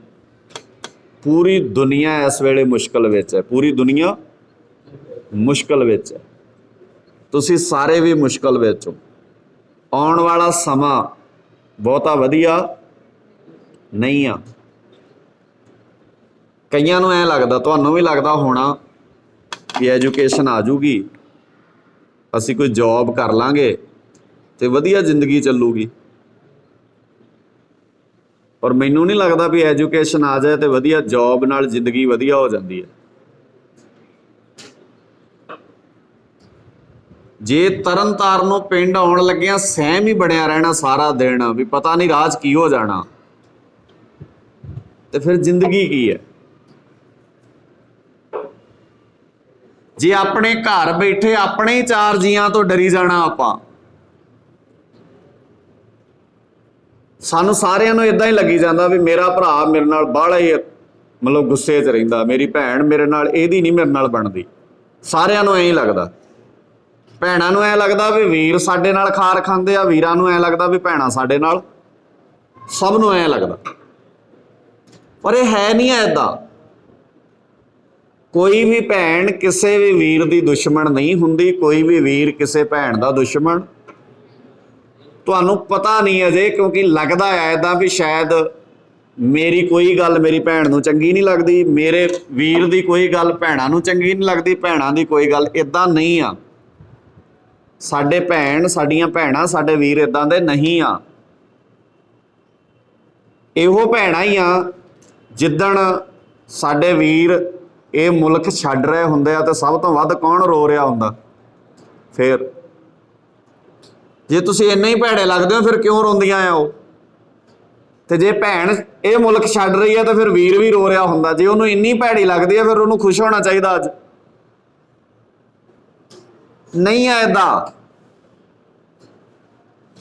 ਪੂਰੀ ਦੁਨੀਆ ਇਸ ਵੇਲੇ ਮੁਸ਼ਕਲ ਵਿੱਚ ਹੈ, ਪੂਰੀ ਦੁਨੀਆ ਮੁਸ਼ਕਲ ਵਿੱਚ ਹੈ। ਤੁਸੀਂ ਸਾਰੇ ਵੀ ਮੁਸ਼ਕਲ ਵਿੱਚ ਹੋ। ਆਉਣ ਵਾਲਾ ਸਮਾਂ ਬਹੁਤਾ ਵਧੀਆ ਨਹੀਂ ਆ। ਕਈਆਂ ਨੂੰ ਐਂ ਲੱਗਦਾ, ਤੁਹਾਨੂੰ ਵੀ ਲੱਗਦਾ ਹੋਣਾ ਕਿ ਐਜੂਕੇਸ਼ਨ ਆ ਜੂਗੀ, ਅਸੀਂ ਕੋਈ ਜੌਬ ਕਰ ਲਾਂਗੇ ਤੇ ਵਧੀਆ ਜ਼ਿੰਦਗੀ ਚੱਲੂਗੀ। ਪਰ ਮੈਨੂੰ ਨਹੀਂ ਲੱਗਦਾ ਵੀ ਐਜੂਕੇਸ਼ਨ ਆ ਜਾਏ ਤੇ ਵਧੀਆ ਜੌਬ ਨਾਲ ਜ਼ਿੰਦਗੀ ਵਧੀਆ ਹੋ ਜਾਂਦੀ ਹੈ। जे तरन तारनों पिंड आउण लग्गिया सहम ही बनया रहना सारा दिन भी पता नहीं राज की हो जाना, तो फिर जिंदगी की है। जे अपने घर बैठे अपने ही चार जियां तो डरी जाना आपां, सानू सारिਆਂ ਨੂੰ इदां ही लगी जाता भी मेरा भरा मेरे नाल बाहला ही मतलब गुस्से च रहिंदा, मेरी भैन मेरे नाल ਇਹਦੀ नहीं मेरे नाल बनदी। सारिਆਂ ਨੂੰ ਐਂ ही लगदा, ਭੈਣਾਂ ਨੂੰ ਐਂ लगदा भी वीर ਸਾਡੇ नाल खार खांदे आ, वीरां ਨੂੰ ਐਂ लगदा भी ਭੈਣਾਂ ਸਾਡੇ नाल, सब ਨੂੰ ਐਂ लगदा। पर यह है नहीं है इदां, कोई भी भैन किसी भी वीर की दुश्मन नहीं हुंदी, कोई भी वीर किसी भैन का दुश्मन तुहानू पता नहीं अजे, क्योंकि लगता है इदां भी शायद मेरी कोई गल मेरी भैन नूं चंगी नहीं लगती, मेरे वीर की कोई गल भैणां नूं चंगी नहीं लगती, भैणां की कोई गल इदां नहीं आ। साडे भैन साडियां भैणां साडे वीर इदां दे नहीं आ। इहो भैणां ही आ जिद्दण साडे वीर ये मुल्क छड्ड रहे हुंदे आ, ते सब तो वध कौन रो रहा हुंदा? फिर जे तुसीं इन्ने ही भैड़े लगदे हो फिर क्यों रोंदियां आ वो? ते जे भैन ये मुल्क छड्ड रही है तो फिर वीर भी रो रहा हुंदा। जे उहनूं इन्नी भैड़ी लगदी है फिर उहनूं खुश होना चाहिए। अज नहीं है इदां,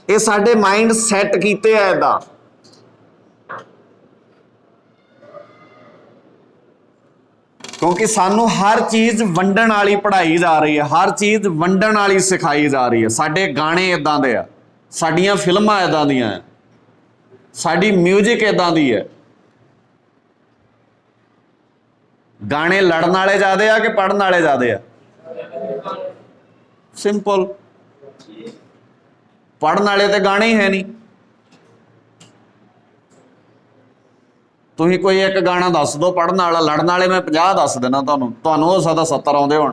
ये साडे माइंड सैट कीते है इदां। क्योंकि सानू हर चीज़ वंडण वाली पढ़ाई जा रही है, हर चीज़ वंडण वाली सिखाई जा रही है। साडे गाने इदां दे आ, साडियां फिल्मां इदां दियां है, साडी म्यूजिक इदां दी है। गाने लड़न वाले ज़्यादा आ कि पढ़न वाले ज़्यादा आ? सिंपल, पढ़न वाले तो गाने ही है नहीं। तुसीं कोई एक गाना दस दो पढ़न वाला, लड़न वाले मैं 50 दस देना तुहानूं, तुहानूं हो सकदा 70 आउंदे होण,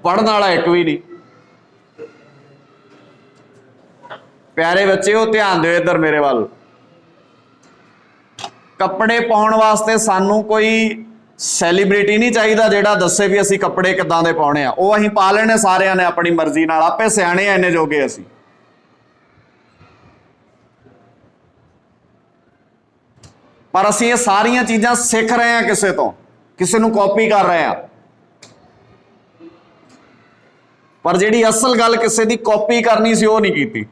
पढ़न वाला एक भी नहीं। प्यारे बच्चे हो ध्यान दिओ इधर मेरे वाल। कपड़े पाउण वास्ते सानूं कोई सैलीब्रिटी नहीं चाहिए जिहड़ा दस्से भी असीं कपड़े किदां दे पाउणे आ, वो असीं पा लेने सारिਆਂ ने अपनी मर्जी नाल, आपे सियाणे आ इन्ने जोगे असीं। पर असीं ये सारियां चीज़ां सीख रहे हैं किसी तो, किसी नूं कॉपी कर रहे हैं। पर जिहड़ी असल गल किसी दी कॉपी करनी सी वो नहीं कीती।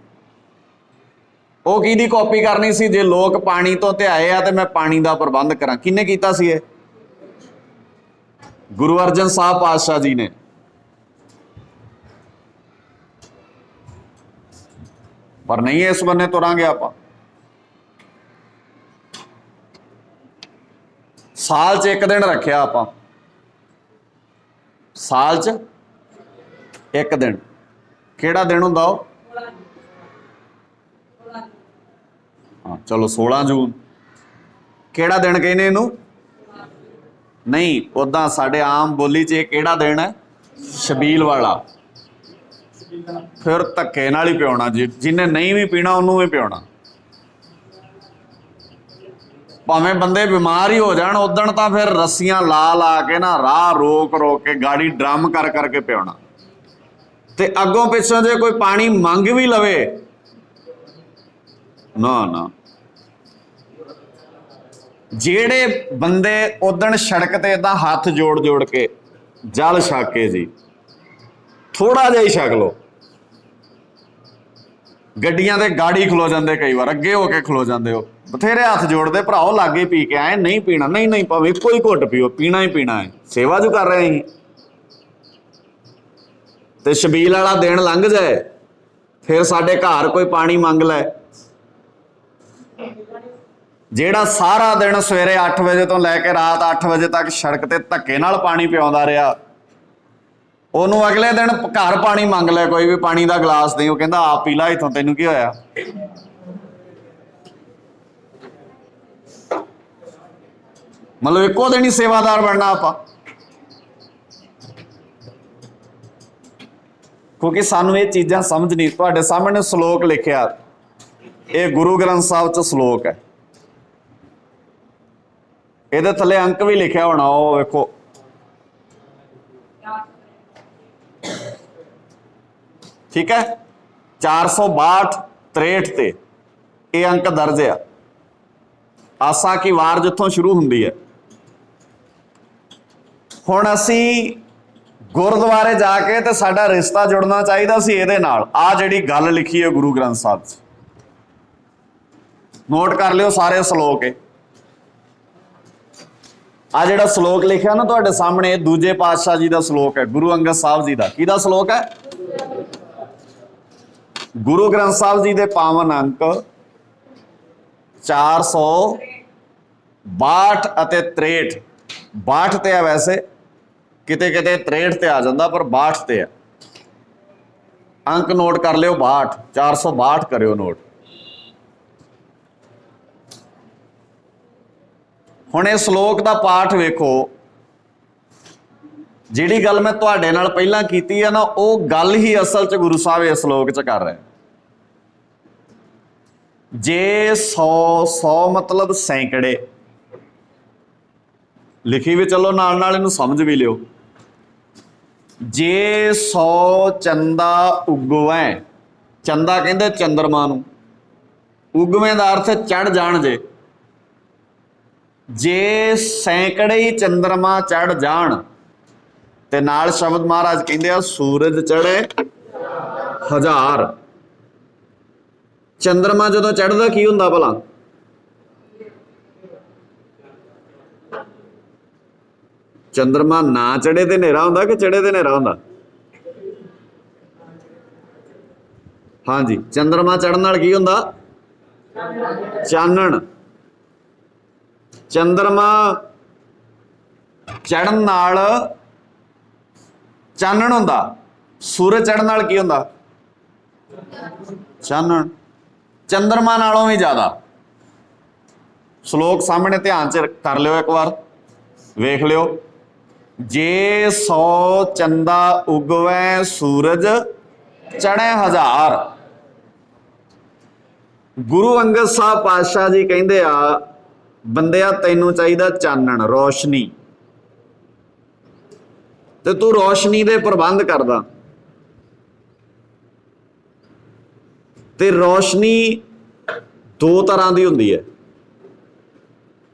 वो किहदी कॉपी करनी सी? जे लोग पानी तो ध्याए आ ते मैं पानी का प्रबंध करा। किन्ने कीता सी ये? गुरु अर्जन साहब पातशाह जी ने। पर नहीं इस बन्ने तुरांगे आपां। साल च एक दिन रखिया आपां, साल च एक दिन। किहड़ा दिन हुंदा वो? हाँ चलो 16 जून। किहड़ा दिन कहने इहनूं? नहीं, उदां साडे आम बोली च ये किहड़ा दिन है? छबील वाला। फिर धक्के नाल ही पियाउणा, जिन्हें नहीं भी पीना उन्होंने भी पियाउणा। भावें बंदे बीमार ही हो जाण उदण तां फिर रस्सियां ला ला के ना राह रोक रोक के गाड़ी ड्रम कर करके पियाउणा। ते अगों पिछों जे कोई पानी मंग भी लवे ना ना। जेड़े बंदे उदण सड़क ते इदां हाथ जोड़ जोड़ के जल छक के जी थोड़ा जिहा ही छक लो, गड्डियां ते गाड़ी खलो जाते, कई बार अगे होके खलो जाते हो, बथेरे हाथ जोड़ते भराओ लागे पी के आए, नहीं पीना, नहीं नहीं भावें इक्को ही घुट पियो, पीना ही पीना है, सेवा जो कर रहे हैं। तो छबील वाला दिन लंघ जाए फिर साडे घर कोई पानी मंग लै। जेड़ा सारा दिन सवेरे 8 बजे तो लैके रात 8 बजे तक सड़क ते धक्के नाल पानी पियाउंदा रहा, ਉਹਨੂੰ अगले दिन घर पानी मंग लै, कोई भी पानी का गिलास नहीं, वो कहता आप पी ला इथों, तेनों की होया। मतलब एको दिन ही सेवादार बनना आपां, क्योंकि सानू ये चीज़ां समझ नहीं। तुहाडे सामने श्लोक लिखिया, ये गुरु ग्रंथ साहब च श्लोक है, ये थले अंक भी लिखा होना, वो वेखो ठीक है, 462 63 ਤੇ ਇਹ ਅੰਕ ਦਰਜ ਆ। ਆਸਾ ਕੀ ਵਾਰ ਜਿੱਥੋਂ ਸ਼ੁਰੂ ਹੁੰਦੀ ਹੈ। ਹੁਣ ਅਸੀਂ ਗੁਰਦੁਆਰੇ ਜਾ ਕੇ ਤੇ ਸਾਡਾ ਰਿਸ਼ਤਾ ਜੁੜਨਾ ਚਾਹੀਦਾ ਸੀ ਇਹਦੇ ਨਾਲ। ਆ ਜਿਹੜੀ ਗੱਲ ਲਿਖੀ ਹੈ ਗੁਰੂ ਗ੍ਰੰਥ ਸਾਹਿਬ 'ਚ, ਨੋਟ ਕਰ ਲਿਓ ਸਾਰੇ ਸ਼ਲੋਕ। ਆ ਜਿਹੜਾ ਸ਼ਲੋਕ ਲਿਖਿਆ ਨਾ ਤੁਹਾਡੇ ਸਾਹਮਣੇ, ਦੂਜੇ ਪਾਤਸ਼ਾਹ ਜੀ ਦਾ ਸ਼ਲੋਕ ਹੈ, ਗੁਰੂ ਅੰਗਦ ਸਾਹਿਬ ਜੀ ਦਾ। ਕਿਹਦਾ ਸ਼ਲੋਕ ਹੈ? ਗੁਰੂ ਗ੍ਰੰਥ ਸਾਹਿਬ ਜੀ ਦੇ ਪਾਵਨ ਅੰਕ 462 ਅਤੇ 63। 62 ਤੇ ਆ, ਵੈਸੇ ਕਿਤੇ ਕਿਤੇ 63 ਤੇ ਆ ਜਾਂਦਾ, ਪਰ 62 ਤੇ ਆ। ਅੰਕ ਨੋਟ ਕਰ ਲਿਓ 62, 462 ਕਰਿਓ ਨੋਟ। ਹੁਣ ਇਹ ਸ਼ਲੋਕ ਦਾ ਪਾਠ ਵੇਖੋ। ਜਿਹੜੀ ਗੱਲ ਮੈਂ ਤੁਹਾਡੇ ਨਾਲ ਪਹਿਲਾਂ ਕੀਤੀ ਹੈ ਨਾ, ਉਹ ਗੱਲ ਹੀ ਅਸਲ 'ਚ ਗੁਰੂ ਸਾਹਿਬ ਇਸ ਸ਼ਲੋਕ 'ਚ ਕਰ ਰਹੇ। ਜੇ 100 ਮਤਲਬ ਸੈਂਕੜੇ, ਲਿਖੀ ਵੀ ਚਲੋ ਨਾਲ ਨਾਲ, ਇਹਨੂੰ ਸਮਝ ਵੀ ਲਿਓ। ਜੇ 100 ਚੰਦਾ ਉਗਵੈ, ਚੰਦਾ ਕਹਿੰਦੇ ਚੰਦਰਮਾ ਨੂੰ, ਉਗਵੇਂ ਦਾ ਅਰਥ ਚੜ ਜਾਣ। ਜੇ ਸੈਂਕੜੇ ਹੀ ਚੰਦਰਮਾ ਚੜ ਜਾਣ, ਤੇ ਨਾਲ ਸ਼ਬਦ ਮਹਾਰਾਜ ਕਹਿੰਦੇ ਆ, ਸੂਰਜ ਚੜੇ 1000। ਚੰਦਰਮਾ ਜਦੋਂ ਚੜ੍ਹਦਾ ਕੀ ਹੁੰਦਾ ਭਲਾ? ਚੰਦਰਮਾ ਨਾ ਚੜੇ ਤੇ ਹਨੇਰਾ ਹੁੰਦਾ ਕਿ ਚੜੇ ਤੇ ਹਨੇਰਾ ਹੁੰਦਾ? ਹਾਂਜੀ, ਚੰਦਰਮਾ ਚੜ੍ਹਨ ਨਾਲ ਕੀ ਹੁੰਦਾ? ਚਾਨਣ। ਚੰਦਰਮਾ ਚੜ੍ਹਨ ਨਾਲ ਚਾਨਣ ਹੁੰਦਾ। ਸੂਰਜ ਚੜ੍ਹਨ ਨਾਲ ਕੀ ਹੁੰਦਾ? ਚਾਨਣ। ਚੰਦਰਮਾ ਨਾਲੋਂ ਵੀ ਜ਼ਿਆਦਾ। ਸ਼ਲੋਕ ਸਾਹਮਣੇ ਧਿਆਨ ਚ ਕਰ ਲਿਓ, ਇੱਕ ਵਾਰ ਵੇਖ ਲਿਓ। ਜੇ 100 ਚੰਦਾ ਉਗਵੈ, ਸੂਰਜ ਚੜ੍ਹੇ 1000। ਗੁਰੂ ਅੰਗਦ ਸਾਹਿਬ ਪਾਤਸ਼ਾਹ ਜੀ ਕਹਿੰਦੇ ਆ, ਬੰਦਿਆ ਤੈਨੂੰ ਚਾਹੀਦਾ ਚਾਨਣ, ਰੋਸ਼ਨੀ, ਤੇ ਤੂੰ ਰੋਸ਼ਨੀ ਦੇ ਪ੍ਰਬੰਧ ਕਰਦਾ। ਤੇ ਰੋਸ਼ਨੀ ਦੋ ਤਰ੍ਹਾਂ ਦੀ ਹੁੰਦੀ ਹੈ,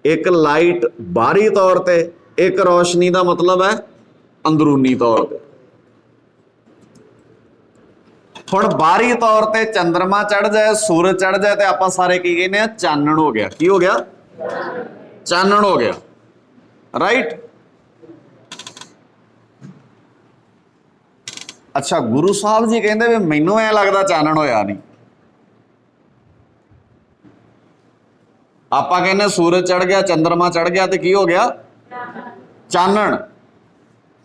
ਇੱਕ ਲਾਈਟ ਬਾਹਰੀ ਤੌਰ ਤੇ, ਇੱਕ ਰੋਸ਼ਨੀ ਦਾ ਮਤਲਬ ਹੈ ਅੰਦਰੂਨੀ ਤੌਰ ਤੇ। ਹੁਣ ਬਾਹਰੀ ਤੌਰ ਤੇ ਚੰਦਰਮਾ ਚੜ ਜਾਏ, ਸੂਰਜ ਚੜ ਜਾਏ, ਤੇ ਆਪਾਂ ਸਾਰੇ ਕੀ ਕਹਿੰਦੇ ਆ? ਚਾਨਣ ਹੋ ਗਿਆ। ਕੀ ਹੋ ਗਿਆ? ਚਾਨਣ ਹੋ ਗਿਆ, ਰਾਈਟ। ਅੱਛਾ, ਗੁਰੂ ਸਾਹਿਬ ਜੀ ਕਹਿੰਦੇ ਵੀ ਮੈਨੂੰ ਐ ਲੱਗਦਾ ਚਾਨਣ ਹੋਇਆ ਨਹੀਂ। ਆਪਾਂ ਕਹਿੰਦੇ ਸੂਰਜ ਚੜ ਗਿਆ, ਚੰਦਰਮਾ ਚੜ ਗਿਆ, ਤੇ ਕੀ ਹੋ ਗਿਆ? ਚਾਨਣ।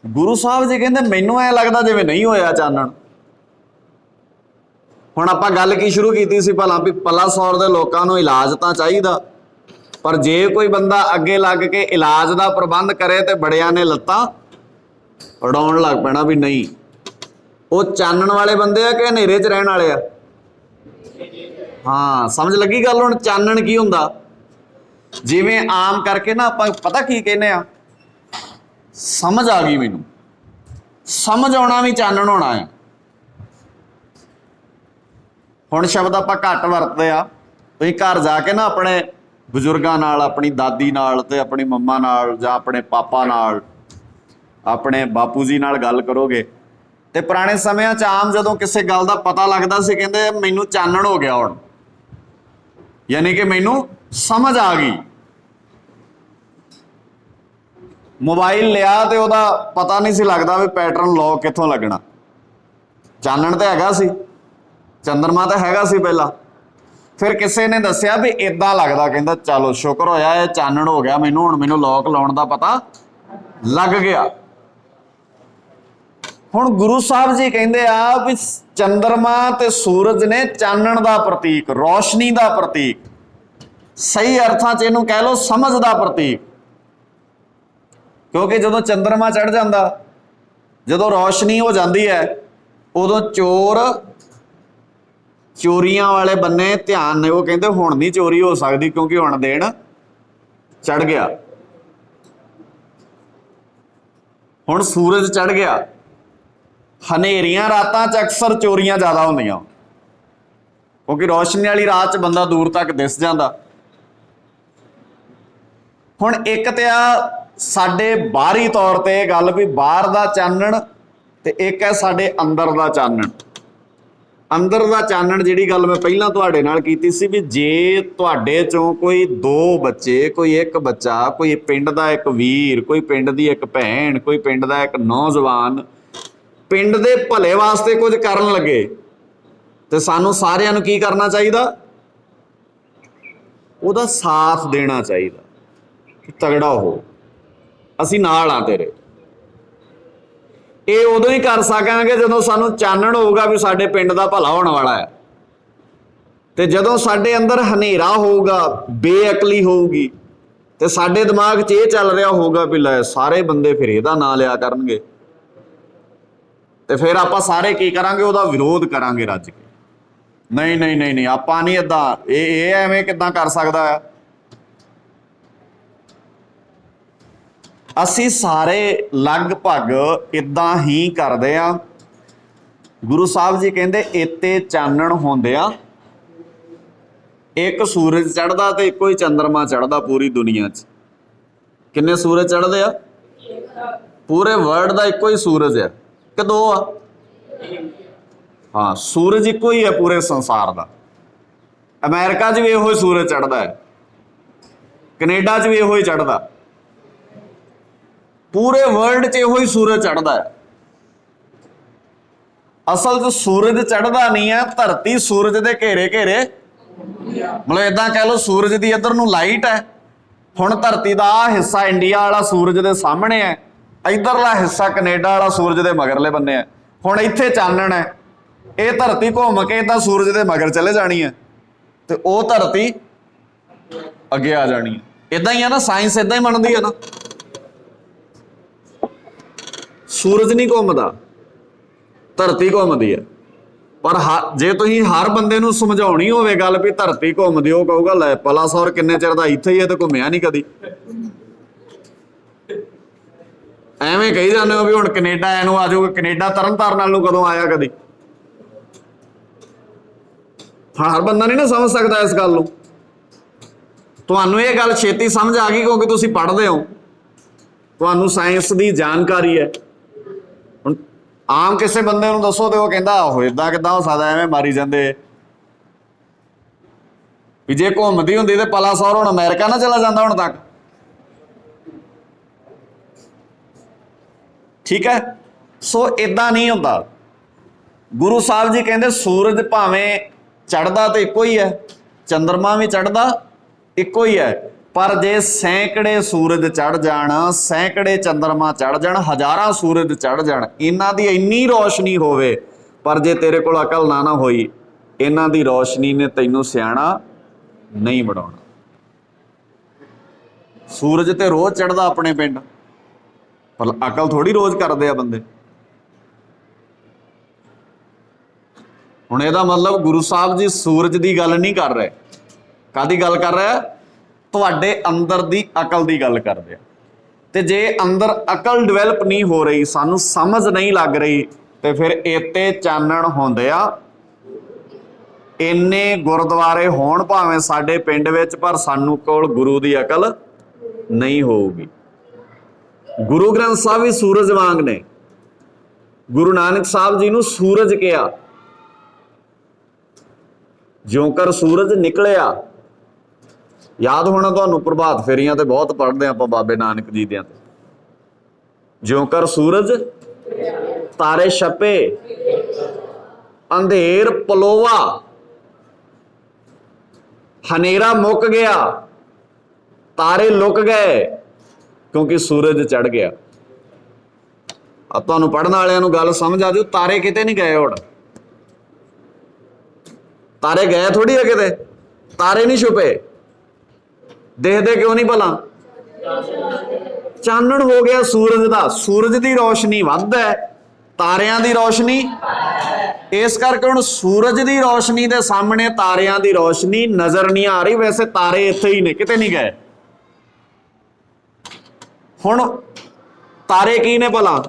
ਗੁਰੂ ਸਾਹਿਬ ਜੀ ਕਹਿੰਦੇ ਮੈਨੂੰ ਐ ਲੱਗਦਾ ਜਿਵੇਂ ਨਹੀਂ ਹੋਇਆ ਚਾਨਣ। ਹੁਣ ਆਪਾਂ ਗੱਲ ਕੀ ਸ਼ੁਰੂ ਕੀਤੀ ਸੀ ਭਲਾ, ਵੀ ਪਲਾਸੌਰ ਦੇ ਲੋਕਾਂ ਨੂੰ ਇਲਾਜ ਤਾਂ ਚਾਹੀਦਾ, ਪਰ ਜੇ ਕੋਈ ਬੰਦਾ ਅੱਗੇ ਲੱਗ ਕੇ ਇਲਾਜ ਦਾ ਪ੍ਰਬੰਧ ਕਰੇ ਤੇ ਬੜਿਆਂ ਨੇ ਲੱਤਾਂ ਉਡਾਉਣ ਲੱਗ ਪੈਣਾ ਵੀ ਨਹੀਂ। ਉਹ ਚਾਨਣ ਵਾਲੇ ਬੰਦੇ ਆ ਕਿ ਹਨੇਰੇ 'ਚ ਰਹਿਣ ਵਾਲੇ ਆ? ਹਾਂ, ਸਮਝ ਲੱਗੀ ਗੱਲ। ਹੁਣ ਚਾਨਣ ਕੀ ਹੁੰਦਾ? ਜਿਵੇਂ ਆਮ ਕਰਕੇ ਨਾ ਆਪਾਂ ਪਤਾ ਕੀ ਕਹਿੰਦੇ ਆ, ਸਮਝ ਆ ਗਈ ਮੈਨੂੰ, ਸਮਝ ਆਉਣਾ ਵੀ ਚਾਨਣ ਹੋਣਾ ਹੈ। ਹੁਣ ਸ਼ਬਦ ਆਪਾਂ ਘੱਟ ਵਰਤਦੇ ਆ। ਤੁਸੀਂ ਘਰ ਜਾ ਕੇ ਨਾ ਆਪਣੇ ਬਜ਼ੁਰਗਾਂ ਨਾਲ, ਆਪਣੀ ਦਾਦੀ ਨਾਲ, ਤੇ ਆਪਣੀ ਮੰਮਾ ਨਾਲ, ਜਾਂ ਆਪਣੇ ਪਾਪਾ ਨਾਲ, ਆਪਣੇ ਬਾਪੂ ਜੀ ਨਾਲ ਗੱਲ ਕਰੋਗੇ, ਤੇ ਪੁਰਾਣੇ ਸਮਿਆਂ 'ਚ ਆਮ ਜਦੋਂ ਕਿਸੇ ਗੱਲ ਦਾ ਪਤਾ ਲੱਗਦਾ ਸੀ, ਕਹਿੰਦੇ ਮੈਨੂੰ ਚਾਨਣ ਹੋ ਗਿਆ ਹੁਣ, ਯਾਨੀ ਕਿ ਮੈਨੂੰ ਸਮਝ ਆ ਗਈ। ਮੋਬਾਈਲ ਲਿਆ ਤੇ ਉਹਦਾ ਪਤਾ ਨਹੀਂ ਸੀ ਲੱਗਦਾ ਵੀ ਪੈਟਰਨ ਲੌਕ ਕਿੱਥੋਂ ਲੱਗਣਾ। ਚਾਨਣ ਤਾਂ ਹੈਗਾ ਸੀ, ਚੰਦਰਮਾ ਤਾਂ ਹੈਗਾ ਸੀ ਪਹਿਲਾਂ। ਫਿਰ ਕਿਸੇ ਨੇ ਦੱਸਿਆ ਵੀ ਇਦਾਂ ਲੱਗਦਾ, ਕਹਿੰਦਾ ਚਲੋ ਸ਼ੁਕਰ ਹੋਇਆ ਇਹ ਚਾਨਣ ਹੋ ਗਿਆ ਮੈਨੂੰ, ਹੁਣ ਮੈਨੂੰ ਲੌਕ ਲਾਉਣ ਦਾ ਪਤਾ ਲੱਗ ਗਿਆ। ਹੁਣ ਗੁਰੂ ਸਾਹਿਬ ਜੀ ਕਹਿੰਦੇ ਆ ਵੀ ਚੰਦਰਮਾ ਤੇ ਸੂਰਜ ਨੇ ਚਾਨਣ ਦਾ ਪ੍ਰਤੀਕ, ਰੋਸ਼ਨੀ ਦਾ ਪ੍ਰਤੀਕ, ਸਹੀ ਅਰਥਾਂ 'ਚ ਇਹਨੂੰ ਕਹਿ ਲਓ ਸਮਝ ਦਾ ਪ੍ਰਤੀਕ। ਕਿਉਂਕਿ ਜਦੋਂ ਚੰਦਰਮਾ ਚੜ ਜਾਂਦਾ, ਜਦੋਂ ਰੋਸ਼ਨੀ ਹੋ ਜਾਂਦੀ ਹੈ, ਉਦੋਂ ਚੋਰ ਚੋਰੀਆਂ ਵਾਲੇ ਬੰਨੇ ਧਿਆਨ ਨੇ, ਉਹ ਕਹਿੰਦੇ ਹੁਣ ਨਹੀਂ ਚੋਰੀ ਹੋ ਸਕਦੀ ਕਿਉਂਕਿ ਹੁਣ ਦਿਨ ਚੜ ਗਿਆ, ਹੁਣ ਸੂਰਜ ਚੜ ਗਿਆ। ਹਨੇਰੀਆਂ ਰਾਤਾਂ 'ਚ ਅਕਸਰ ਚੋਰੀਆਂ ਜ਼ਿਆਦਾ ਹੁੰਦੀਆਂ, ਕਿਉਂਕਿ ਰੋਸ਼ਨੀ ਵਾਲੀ ਰਾਤ 'ਚ ਬੰਦਾ ਦੂਰ ਤੱਕ ਦਿਸ ਜਾਂਦਾ। ਹੁਣ ਇੱਕ ਤੇ ਆ ਸਾਡੇ ਬਾਹਰੀ ਤੌਰ ਤੇ ਇਹ ਗੱਲ ਵੀ ਬਾਹਰ ਦਾ ਚਾਨਣ, ਤੇ ਇੱਕ ਹੈ ਸਾਡੇ ਅੰਦਰ ਦਾ ਚਾਨਣ। ਅੰਦਰ ਦਾ ਚਾਨਣ ਜਿਹੜੀ ਗੱਲ ਮੈਂ ਪਹਿਲਾਂ ਤੁਹਾਡੇ ਨਾਲ ਕੀਤੀ ਸੀ ਵੀ ਜੇ ਤੁਹਾਡੇ ਚੋਂ ਕੋਈ 2 ਬੱਚੇ, ਕੋਈ 1 ਬੱਚਾ, ਕੋਈ ਪਿੰਡ ਦਾ ਇੱਕ ਵੀਰ, ਕੋਈ ਪਿੰਡ ਦੀ ਇੱਕ ਭੈਣ, ਕੋਈ ਪਿੰਡ ਦਾ ਇੱਕ ਨੌਜਵਾਨ ਪਿੰਡ ਦੇ ਭਲੇ ਵਾਸਤੇ ਕੁਝ ਕਰਨ ਲੱਗੇ, ਤੇ ਸਾਨੂੰ ਸਾਰਿਆਂ ਨੂੰ ਕੀ ਕਰਨਾ ਚਾਹੀਦਾ? ਉਹਦਾ ਸਾਥ ਦੇਣਾ ਚਾਹੀਦਾ। ਤਗੜਾ ਹੋ, ਅਸੀਂ ਨਾਲ ਆ ਤੇਰੇ। ਇਹ ਉਦੋਂ ਹੀ ਕਰ ਸਕਾਂਗੇ ਜਦੋਂ ਸਾਨੂੰ ਚਾਨਣ ਹੋਊਗਾ ਵੀ ਸਾਡੇ ਪਿੰਡ ਦਾ ਭਲਾ ਹੋਣ ਵਾਲਾ ਹੈ। ਤੇ ਜਦੋਂ ਸਾਡੇ ਅੰਦਰ ਹਨੇਰਾ ਹੋਊਗਾ, ਬੇਅਕਲੀ ਹੋਊਗੀ, ਤੇ ਸਾਡੇ ਦਿਮਾਗ 'ਚ ਇਹ ਚੱਲ ਰਿਹਾ ਹੋਊਗਾ ਵੀ ਲੈ ਸਾਰੇ ਬੰਦੇ ਫਿਰ ਇਹਦਾ ਨਾਂ ਲਿਆ ਕਰਨਗੇ, ਤੇ ਫਿਰ ਆਪਾਂ ਸਾਰੇ ਕੀ ਕਰਾਂਗੇ? ਉਹਦਾ ਵਿਰੋਧ ਕਰਾਂਗੇ ਰੱਜ ਕੇ। ਨਹੀਂ ਨਹੀਂ ਨਹੀਂ ਨਹੀਂ, ਆਪਾਂ ਨਹੀਂ ਏਦਾਂ, ਇਹ ਐਵੇਂ ਕਿੱਦਾਂ ਕਰ ਸਕਦਾ ਆ? ਅਸੀਂ ਸਾਰੇ ਲਗਭਗ ਇਦਾਂ ਹੀ ਕਰਦੇ ਆ। ਗੁਰੂ ਸਾਹਿਬ ਜੀ ਕਹਿੰਦੇ ਇੱਥੇ ਚਾਨਣ ਹੁੰਦਿਆਂ ਇੱਕ ਸੂਰਜ ਚੜ੍ਹਦਾ ਤੇ ਇੱਕੋ ਹੀ ਚੰਦਰਮਾ ਚੜ੍ਹਦਾ ਪੂਰੀ ਦੁਨੀਆ 'ਚ। ਕਿੰਨੇ ਸੂਰਜ ਚੜ੍ਹਦੇ ਆ? ਪੂਰੇ ਵਰਲਡ ਦਾ ਇੱਕੋ ਹੀ ਸੂਰਜ ਆ ਕਿ 2 ਆ? ਹਾਂ, ਸੂਰਜ ਇੱਕੋ ਹੀ ਹੈ ਪੂਰੇ ਸੰਸਾਰ ਦਾ। ਅਮਰੀਕਾ 'ਚ ਵੀ ਇਹੋ ਹੀ ਸੂਰਜ ਚੜ੍ਹਦਾ ਹੈ, ਕੈਨੇਡਾ 'ਚ ਵੀ ਇਹੋ ਹੀ ਚੜ੍ਹਦਾ, ਪੂਰੇ ਵਰਲਡ 'ਚ ਇਹੋ ਹੀ ਸੂਰਜ ਚੜ੍ਹਦਾ ਹੈ। ਅਸਲ 'ਚ ਸੂਰਜ ਚੜ੍ਹਦਾ ਨਹੀਂ ਹੈ, ਧਰਤੀ ਸੂਰਜ ਦੇ ਘੇਰੇ ਘੇਰੇ, ਮਤਲਬ ਏਦਾਂ ਕਹਿ ਲਓ ਸੂਰਜ ਦੀ ਇੱਧਰ ਨੂੰ ਲਾਈਟ ਹੈ। ਹੁਣ ਧਰਤੀ ਦਾ ਆਹ ਹਿੱਸਾ ਇੰਡੀਆ ਵਾਲਾ ਸੂਰਜ ਦੇ ਸਾਹਮਣੇ ਹੈ, ਇੱਧਰਲਾ ਹਿੱਸਾ ਕੈਨੇਡਾ ਵਾਲਾ ਸੂਰਜ ਦੇ ਮਗਰਲੇ ਬੰਨੇ ਹੈ। ਹੁਣ ਇੱਥੇ ਚਾਨਣ ਹੈ, ਇਹ ਧਰਤੀ ਘੁੰਮ ਕੇ ਤਾਂ ਸੂਰਜ ਦੇ ਮਗਰ ਚਲੇ ਜਾਣੀ ਹੈ, ਤੇ ਉਹ ਧਰਤੀ ਅੱਗੇ ਆ ਜਾਣੀ ਹੈ। ਏਦਾਂ ਹੀ ਆ ਨਾ, ਸਾਇੰਸ ਏਦਾਂ ਹੀ ਮੰਨਦੀ ਹੈ ਨਾ। ਸੂਰਜ ਨਹੀਂ ਘੁੰਮਦਾ, ਧਰਤੀ ਘੁੰਮਦੀ ਹੈ। ਪਰ ਜੇ ਤੁਸੀਂ ਹਰ ਬੰਦੇ ਨੂੰ ਸਮਝਾਉਣੀ ਹੋਵੇ ਗੱਲ ਵੀ ਧਰਤੀ ਘੁੰਮਦੀ, ਉਹ ਕਹੂਗਾ ਲੈ ਪਲਾਸੌਰ ਕਿੰਨੇ ਚਿਰ ਦਾ ਇੱਥੇ ਹੀ ਹੈ ਤੇ ਘੁੰਮਿਆ ਨਹੀਂ ਕਦੀ। ਐਵੇਂ ਕਹੀ ਜਾਂਦੇ ਹੋ ਵੀ ਹੁਣ ਕੈਨੇਡਾ ਇਹਨੂੰ ਆ ਜਾਊਗਾ, ਕੈਨੇਡਾ ਤਰਨਤਾਰਨ ਨਾਲ ਨੂੰ ਕਦੋਂ ਆਇਆ ਕਦੀ? ਹਰ ਬੰਦਾ ਨਹੀਂ ਨਾ ਸਮਝ ਸਕਦਾ ਇਸ ਗੱਲ ਨੂੰ। ਤੁਹਾਨੂੰ ਇਹ ਗੱਲ ਛੇਤੀ ਸਮਝ ਆ ਗਈ ਕਿਉਂਕਿ ਤੁਸੀਂ ਪੜ੍ਹਦੇ ਹੋ, ਤੁਹਾਨੂੰ ਸਾਇੰਸ ਦੀ ਜਾਣਕਾਰੀ ਹੈ। ਹੁਣ ਆਮ ਕਿਸੇ ਬੰਦੇ ਨੂੰ ਦੱਸੋ ਤੇ ਉਹ ਕਹਿੰਦਾ ਆਹੋ ਏਦਾਂ ਕਿੱਦਾਂ ਹੋ ਸਕਦਾ, ਐਵੇਂ ਮਾਰੀ ਜਾਂਦੇ ਵੀ ਜੇ ਘੁੰਮਦੀ ਹੁੰਦੀ ਤੇ ਪਲਾਸੌਰ ਹੁਣ ਅਮਰੀਕਾ ਨਾ ਚਲਾ ਜਾਂਦਾ ਹੁਣ ਤੱਕ। ਠੀਕ ਹੈ, ਸੋ ਏਦਾਂ ਨਹੀਂ ਹੁੰਦਾ। ਗੁਰੂ ਸਾਹਿਬ ਜੀ ਕਹਿੰਦੇ ਸੂਰਜ ਭਾਵੇਂ ਚੜ੍ਹਦਾ ਤੇ ਇੱਕੋ ਹੀ ਹੈ, ਚੰਦਰਮਾ ਵੀ ਚੜ੍ਹਦਾ ਇੱਕੋ ਹੀ ਹੈ, ਪਰ ਜੇ ਸੈਂਕੜੇ ਸੂਰਜ ਚੜ੍ਹ ਜਾਣ, ਸੈਂਕੜੇ ਚੰਦਰਮਾ ਚੜ੍ਹ ਜਾਣ, ਹਜ਼ਾਰਾਂ ਸੂਰਜ ਚੜ੍ਹ ਜਾਣ, ਇਹਨਾਂ ਦੀ ਇੰਨੀ ਰੋਸ਼ਨੀ ਹੋਵੇ, ਪਰ ਜੇ ਤੇਰੇ ਕੋਲ ਅਕਲ ਨਾ ਹੋਈ, ਇਹਨਾਂ ਦੀ ਰੋਸ਼ਨੀ ਨੇ ਤੈਨੂੰ ਸਿਆਣਾ ਨਹੀਂ ਬਣਾਉਣਾ। ਸੂਰਜ ਤੇ ਰੋਜ਼ ਚੜ੍ਹਦਾ ਆਪਣੇ ਪਿੰਡ, ਪਰ ਅਕਲ ਥੋੜੀ ਰੋਜ਼ ਕਰਦੇ ਆ ਬੰਦੇ। ਹੁਣ ਇਹਦਾ ਮਤਲਬ ਗੁਰੂ ਸਾਹਿਬ ਜੀ ਸੂਰਜ ਦੀ ਗੱਲ ਨਹੀਂ ਕਰ ਰਹੇ, ਕਾਹਦੀ ਗੱਲ ਕਰ ਰਿਹਾ? ਤੁਹਾਡੇ ਅੰਦਰ ਦੀ ਅਕਲ ਦੀ ਗੱਲ ਕਰਦੇ ਆ। ਤੇ ਜੇ ਅੰਦਰ ਅਕਲ ਡਿਵੈਲਪ ਨਹੀਂ ਹੋ ਰਹੀ, ਸਾਨੂੰ ਸਮਝ ਨਹੀਂ ਲੱਗ ਰਹੀ, ਤੇ ਫਿਰ ਇੱਥੇ ਚਾਨਣ ਹੁੰਦੇ ਆ। ਇੰਨੇ ਗੁਰਦੁਆਰੇ ਹੋਣ ਭਾਵੇਂ ਸਾਡੇ ਪਿੰਡ ਵਿੱਚ, ਪਰ ਸਾਨੂੰ ਕੋਲ ਗੁਰੂ ਦੀ ਅਕਲ ਨਹੀਂ ਹੋਊਗੀ। ਗੁਰੂ ਗ੍ਰੰਥ ਸਾਹਿਬ ਵੀ ਸੂਰਜ ਵਾਂਗ ਨੇ। ਗੁਰੂ ਨਾਨਕ ਸਾਹਿਬ ਜੀ ਨੂੰ ਸੂਰਜ ਕਿਹਾ, ਜਿਉਂ ਕਰ ਸੂਰਜ ਨਿਕਲਿਆ। ਯਾਦ ਹੋਣਾ ਤੁਹਾਨੂੰ, ਪ੍ਰਭਾਤ ਫੇਰੀਆਂ ਤੇ ਬਹੁਤ ਪੜ੍ਹਦੇ ਆਪਾਂ ਬਾਬੇ ਨਾਨਕ ਜੀ ਦੀਆਂ। ਜਿਉਂ ਕਰ ਸੂਰਜ ਤਾਰੇ ਛਪੇ, ਅੰਧੇਰ ਪਲੋਵਾ, ਹਨੇਰਾ ਮੁੱਕ ਗਿਆ, ਤਾਰੇ ਲੁਕ ਗਏ, ਕਿਉਂਕਿ ਸੂਰਜ ਚੜ ਗਿਆ। ਆ ਤੁਹਾਨੂੰ ਪੜ੍ਹਨ ਵਾਲਿਆਂ ਨੂੰ ਗੱਲ ਸਮਝ ਆ ਜਾਊ, ਤਾਰੇ ਕਿਤੇ ਨਹੀਂ ਗਏ। ਹੁਣ ਤਾਰੇ ਗਏ ਥੋੜੀ ਆ ਕਿਤੇ, ਤਾਰੇ ਨਹੀਂ ਛੁਪੇ। ਦੇਖਦੇ ਕਿਉਂ ਨਹੀਂ ਭਲਾ? ਚਾਨਣ ਹੋ ਗਿਆ ਸੂਰਜ ਦਾ। ਸੂਰਜ ਦੀ ਰੋਸ਼ਨੀ ਵੱਧ ਹੈ, ਤਾਰਿਆਂ ਦੀ ਰੋਸ਼ਨੀ, ਇਸ ਕਰਕੇ ਹੁਣ ਸੂਰਜ ਦੀ ਰੋਸ਼ਨੀ ਦੇ ਸਾਹਮਣੇ ਤਾਰਿਆਂ ਦੀ ਰੋਸ਼ਨੀ ਨਜ਼ਰ ਨਹੀਂ ਆ ਰਹੀ। ਵੈਸੇ ਤਾਰੇ ਇੱਥੇ ਹੀ ਨੇ, ਕਿਤੇ ਨਹੀਂ ਗਏ। ਹੁਣ ਤਾਰੇ ਕੀ ਨੇ ਭਲਾ?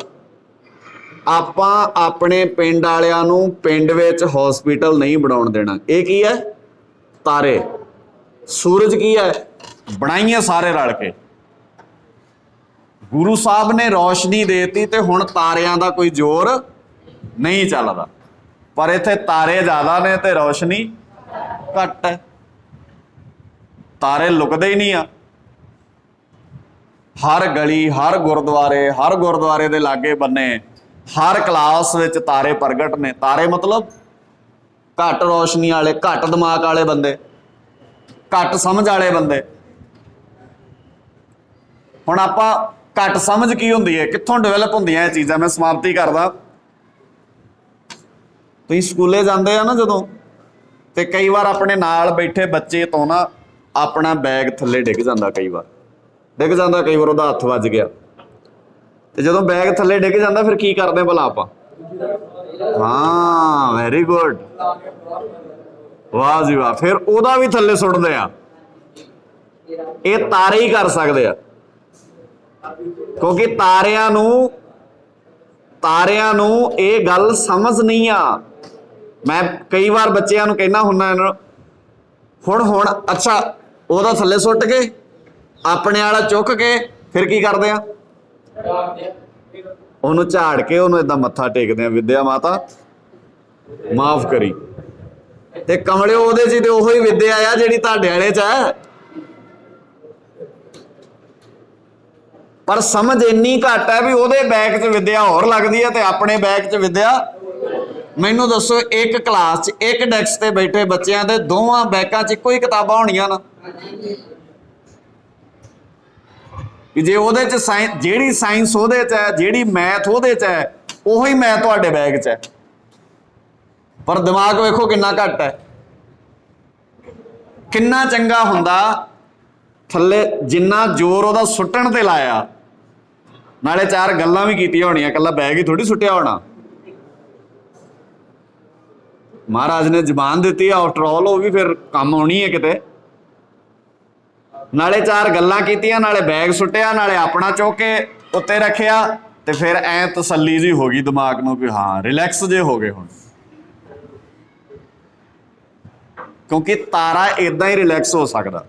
ਆਪਾਂ ਆਪਣੇ ਪਿੰਡ ਵਾਲਿਆਂ ਨੂੰ ਪਿੰਡ ਵਿੱਚ ਹਸਪੀਟਲ ਨਹੀਂ ਬਣਾਉਣ ਦੇਣਾ। ਇਹ ਕੀ ਹੈ? ਤਾਰੇ। ਸੂਰਜ ਕੀ ਹੈ? ਬਣਾਈਏ ਸਾਰੇ ਰਲ ਕੇ। ਗੁਰੂ ਸਾਹਿਬ ਨੇ ਰੌਸ਼ਨੀ ਦੇਤੀ ਤੇ ਹੁਣ ਤਾਰਿਆਂ ਦਾ ਕੋਈ ਜ਼ੋਰ ਨਹੀਂ ਚੱਲਦਾ, ਪਰ ਇੱਥੇ ਤਾਰੇ ਜ਼ਿਆਦਾ ਨੇ ਤੇ ਰੌਸ਼ਨੀ ਘੱਟ ਹੈ। ਤਾਰੇ ਲੁਕਦੇ ਹੀ ਨਹੀਂ ਆ। ਹਰ ਗਲੀ, ਹਰ ਗੁਰਦੁਆਰੇ ਦੇ ਲਾਗੇ ਬੰਨੇ, ਹਰ ਕਲਾਸ ਵਿੱਚ ਤਾਰੇ ਪ੍ਰਗਟ ਨੇ। ਤਾਰੇ ਮਤਲਬ ਘੱਟ ਰੌਸ਼ਨੀ ਵਾਲੇ, ਘੱਟ ਦਿਮਾਗ ਵਾਲੇ ਬੰਦੇ, ਘੱਟ ਸਮਝ ਵਾਲੇ ਬੰਦੇ। ਹੁਣ ਆਪਾਂ ਘੱਟ ਸਮਝ ਕੀ ਹੁੰਦੀ ਹੈ, ਕਿੱਥੋਂ ਡਿਵੈਲਪ ਹੁੰਦੀਆਂ ਇਹ ਚੀਜ਼ਾਂ, ਮੈਂ ਸਮਾਪਤੀ ਕਰਦਾ। ਤੁਸੀਂ ਸਕੂਲੇ ਜਾਂਦੇ ਆ ਨਾ ਜਦੋਂ, ਤੇ ਕਈ ਵਾਰ ਆਪਣੇ ਨਾਲ ਬੈਠੇ ਬੱਚੇ ਤੋਂ ਨਾ ਆਪਣਾ ਬੈਗ ਥੱਲੇ ਡਿੱਗ ਜਾਂਦਾ, ਕਈ ਵਾਰ ਉਹਦਾ ਹੱਥ ਵੱਜ ਗਿਆ। ਤੇ ਜਦੋਂ ਬੈਗ ਥੱਲੇ ਡਿੱਗ ਜਾਂਦਾ ਫਿਰ ਕੀ ਕਰਦੇ ਭਲਾ ਆਪਾਂ? ਹਾਂ, ਵੈਰੀ ਗੁੱਡ, ਵਾਹ ਜੀ ਵਾਹ। ਫਿਰ ਉਹਦਾ ਵੀ ਥੱਲੇ ਸੁੱਟਦੇ ਆ। ਇਹ ਤਾਰੇ ਹੀ ਕਰ ਸਕਦੇ ਆ, ਕਿਉਂਕਿ ਤਾਰਿਆਂ ਨੂੰ ਇਹ ਗੱਲ ਸਮਝ ਨਹੀਂ ਆ। ਮੈਂ ਕਈ ਵਾਰ ਬੱਚਿਆਂ ਨੂੰ ਕਹਿਣਾ ਹੁੰਦਾ ਹੁਣ ਅੱਛਾ, ਉਹਦਾ ਥੱਲੇ ਸੁੱਟ ਕੇ ਆਪਣੇ ਵਾਲਾ ਚੁੱਕ ਕੇ ਫਿਰ ਕੀ ਕਰਦੇ ਆ? ਉਹਨੂੰ ਝਾੜ ਕੇ ਉਹਨੂੰ ਏਦਾਂ ਮੱਥਾ ਟੇਕਦੇ ਆ, ਵਿਦਿਆ ਮਾਤਾ ਮਾਫ ਕਰੀ। ਤੇ ਕਮਲਿਓ, ਉਹਦੇ ਚ ਤੇ ਉਹੋ ਹੀ ਵਿਦਿਆ ਆ ਜਿਹੜੀ ਤੁਹਾਡੇ ਵਾਲੇ ਚ ਹੈ, ਪਰ ਸਮਝ ਇੰਨੀ ਘੱਟ ਹੈ ਵੀ ਉਹਦੇ ਬੈਗ 'ਚ ਵਿਦਿਆ ਹੋਰ ਲੱਗਦੀ ਹੈ ਤੇ ਆਪਣੇ ਬੈਗ 'ਚ ਵਿਦਿਆ। ਮੈਨੂੰ ਦੱਸੋ, ਇੱਕ ਕਲਾਸ 'ਚ ਇੱਕ ਡੈਸਕ ਤੇ ਬੈਠੇ ਬੱਚਿਆਂ ਦੇ ਦੋਵਾਂ ਬੈਗਾਂ 'ਚ ਇੱਕੋ ਹੀ ਕਿਤਾਬਾਂ ਹੋਣੀਆਂ ਨਾ? ਜੇ ਉਹਦੇ 'ਚ ਜਿਹੜੀ ਸਾਇੰਸ ਉਹਦੇ 'ਚ ਹੈ, ਜਿਹੜੀ ਮੈਥ ਉਹਦੇ 'ਚ ਹੈ, ਉਹੀ ਮੈਥ ਤੁਹਾਡੇ ਬੈਗ 'ਚ ਹੈ, ਪਰ ਦਿਮਾਗ ਵੇਖੋ ਕਿੰਨਾ ਘੱਟ ਹੈ। ਕਿੰਨਾ ਚੰਗਾ ਹੁੰਦਾ ਥੱਲੇ ਜਿੰਨਾ ਜ਼ੋਰ ਉਹਦਾ ਸੁੱਟਣ ਤੇ ਲਾਇਆ, ਨਾਲੇ ਚਾਰ ਗੱਲਾਂ ਵੀ ਕੀਤੀਆਂ ਹੋਣੀਆਂ, ਇਕੱਲਾ ਬੈਗ ਹੀ ਥੋੜੀ ਸੁੱਟਿਆ ਹੋਣਾ। ਮਹਾਰਾਜ ਨੇ ਜ਼ਬਾਨ ਦਿੱਤੀ ਆ, ਆਫਟਰ ਆਲ ਉਹ ਵੀ ਫਿਰ ਕੰਮ ਆਉਣੀ ਹੈ ਕਿਤੇ। ਨਾਲੇ ਚਾਰ ਗੱਲਾਂ ਕੀਤੀਆਂ, ਨਾਲੇ ਬੈਗ ਸੁੱਟਿਆ, ਨਾਲੇ ਆਪਣਾ ਚੁੱਕ ਕੇ ਉੱਤੇ ਰੱਖਿਆ, ਤੇ ਫਿਰ ਐ ਤਸੱਲੀ ਜੀ ਹੋ ਗਈ ਦਿਮਾਗ ਨੂੰ ਵੀ ਹਾਂ ਰਿਲੈਕਸ ਜੇ ਹੋ ਗਏ ਹੁਣ। ਕਿਉਂਕਿ ਤਾਰਾ ਏਦਾਂ ਹੀ ਰਿਲੈਕਸ ਹੋ ਸਕਦਾ।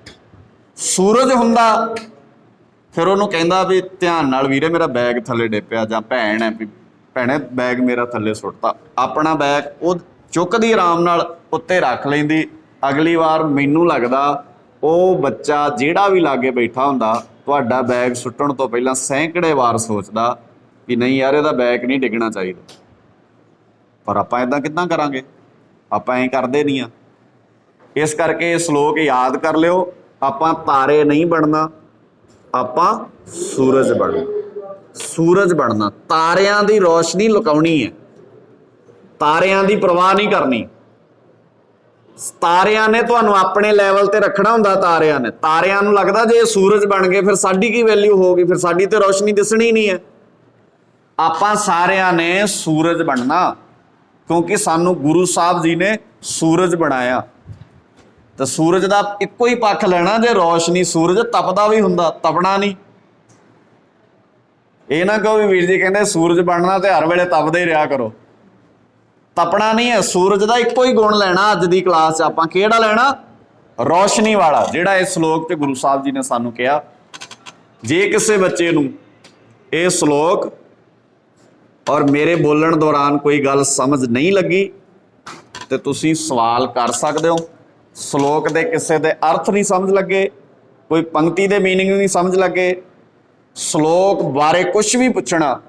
ਸੂਰਜ ਹੁੰਦਾ ਫਿਰ ਉਹਨੂੰ ਕਹਿੰਦਾ ਵੀ ਧਿਆਨ ਨਾਲ ਵੀਰੇ ਮੇਰਾ ਬੈਗ ਥੱਲੇ ਡਿੱਪਿਆ, ਜਾਂ ਭੈਣ ਹੈ ਵੀ ਭੈਣੇ ਬੈਗ ਮੇਰਾ ਥੱਲੇ ਸੁੱਟਤਾ। ਆਪਣਾ ਬੈਗ ਉਹ ਚੁੱਕਦੀ ਆਰਾਮ ਨਾਲ ਉੱਤੇ ਰੱਖ ਲੈਂਦੀ। ਅਗਲੀ ਵਾਰ ਮੈਨੂੰ ਲੱਗਦਾ ਉਹ ਬੱਚਾ ਜਿਹੜਾ ਵੀ ਲਾਗੇ ਬੈਠਾ ਹੁੰਦਾ ਤੁਹਾਡਾ ਬੈਗ ਸੁੱਟਣ ਤੋਂ ਪਹਿਲਾਂ ਸੈਂਕੜੇ ਵਾਰ ਸੋਚਦਾ ਕਿ ਨਹੀਂ ਯਾਰ ਇਹਦਾ ਬੈਗ ਨਹੀਂ ਡਿੱਗਣਾ ਚਾਹੀਦਾ। ਪਰ ਆਪਾਂ ਇਦਾਂ ਕਿੱਦਾਂ ਕਰਾਂਗੇ? ਆਪਾਂ ਐਂ ਕਰਦੇ ਨਹੀਂ ਆ। ਇਸ ਕਰਕੇ ਇਹ ਸ਼ਲੋਕ ਯਾਦ ਕਰ ਲਿਓ, ਆਪਾਂ ਤਾਰੇ ਨਹੀਂ ਬਣਨਾ, ਆਪਾਂ ਸੂਰਜ ਬਣਨਾ। ਤਾਰਿਆਂ ਦੀ ਰੋਸ਼ਨੀ ਲੁਕਾਉਣੀ ਹੈ, ਤਾਰਿਆਂ ਦੀ ਪਰਵਾਹ ਨਹੀਂ ਕਰਨੀ। ਤਾਰਿਆਂ ਨੇ ਤੁਹਾਨੂੰ ਆਪਣੇ ਲੈਵਲ ਤੇ ਰੱਖਣਾ ਹੁੰਦਾ। ਤਾਰਿਆਂ ਨੂੰ ਲੱਗਦਾ ਜੇ ਸੂਰਜ ਬਣ ਗਏ ਫਿਰ ਸਾਡੀ ਕੀ ਵੈਲਿਊ ਹੋਊਗੀ, ਫਿਰ ਸਾਡੀ ਤੇ ਰੋਸ਼ਨੀ ਦਿਸਣੀ ਨਹੀਂ ਹੈ। ਆਪਾਂ ਸਾਰਿਆਂ ਨੇ ਸੂਰਜ ਬਣਨਾ, ਕਿਉਂਕਿ ਸਾਨੂੰ ਗੁਰੂ ਸਾਹਿਬ ਜੀ ਨੇ ਸੂਰਜ ਬਣਾਇਆ। ਤੇ ਸੂਰਜ ਦਾ ਇੱਕੋ ਹੀ ਪੱਖ ਲੈਣਾ, ਜੇ ਰੋਸ਼ਨੀ ਸੂਰਜ ਤਪਦਾ ਵੀ ਹੁੰਦਾ, ਤਪਣਾ ਨਹੀਂ। ਇਹ ਨਾ ਕਹੋ ਵੀ ਵੀਰ ਜੀ ਕਹਿੰਦੇ ਸੂਰਜ ਬਣਨਾ ਤੇ ਹਰ ਵੇਲੇ ਤਪਦੇ ਹੀ ਰਿਹਾ ਕਰੋ, ਤਪਣਾ ਨਹੀਂ ਹੈ। ਸੂਰਜ ਦਾ ਇੱਕੋ ਹੀ ਗੁਣ ਲੈਣਾ। ਅੱਜ ਦੀ ਕਲਾਸ 'ਚ ਆਪਾਂ ਕਿਹੜਾ ਲੈਣਾ? ਰੋਸ਼ਨੀ ਵਾਲਾ, ਜਿਹੜਾ ਇਸ ਸ਼ਲੋਕ 'ਚ ਗੁਰੂ ਸਾਹਿਬ ਜੀ ਨੇ ਸਾਨੂੰ ਕਿਹਾ। ਜੇ ਕਿਸੇ ਬੱਚੇ ਨੂੰ ਇਹ ਸ਼ਲੋਕ ਔਰ ਮੇਰੇ ਬੋਲਣ ਦੌਰਾਨ ਕੋਈ ਗੱਲ ਸਮਝ ਨਹੀਂ ਲੱਗੀ ਤੇ ਤੁਸੀਂ ਸਵਾਲ ਕਰ ਸਕਦੇ ਹੋ। ਸ਼ਲੋਕ ਦੇ ਕਿਸੇ ਦੇ ਅਰਥ ਨਹੀਂ ਸਮਝ ਲੱਗੇ, ਕੋਈ ਪੰਕਤੀ ਦੇ ਮੀਨਿੰਗ ਨਹੀਂ ਸਮਝ ਲੱਗੇ, ਸ਼ਲੋਕ ਬਾਰੇ ਕੁਝ ਵੀ ਪੁੱਛਣਾ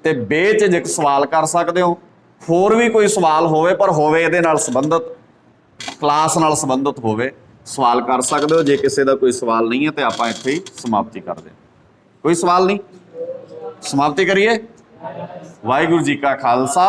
ਤੇ ਬੇਝਿਜਕ ਸਵਾਲ ਕਰ ਸਕਦੇ ਹੋ। ਹੋਰ ਵੀ ਕੋਈ ਸਵਾਲ ਹੋਵੇ, ਪਰ ਹੋਵੇ ਇਹਦੇ ਨਾਲ ਸੰਬੰਧਿਤ, ਕਲਾਸ ਨਾਲ ਸੰਬੰਧਿਤ ਹੋਵੇ, ਸਵਾਲ ਕਰ ਸਕਦੇ ਹੋ। ਜੇ ਕਿਸੇ ਦਾ ਕੋਈ ਸਵਾਲ ਨਹੀਂ ਹੈ ਤੇ ਆਪਾਂ ਇੱਥੇ ਹੀ ਸਮਾਪਤੀ ਕਰਦੇ ਹਾਂ। ਕੋਈ ਸਵਾਲ ਨਹੀਂ? ਸਮਾਪਤੀ ਕਰੀਏ। ਵਾਹਿਗੁਰੂ ਜੀ ਕਾ ਖਾਲਸਾ।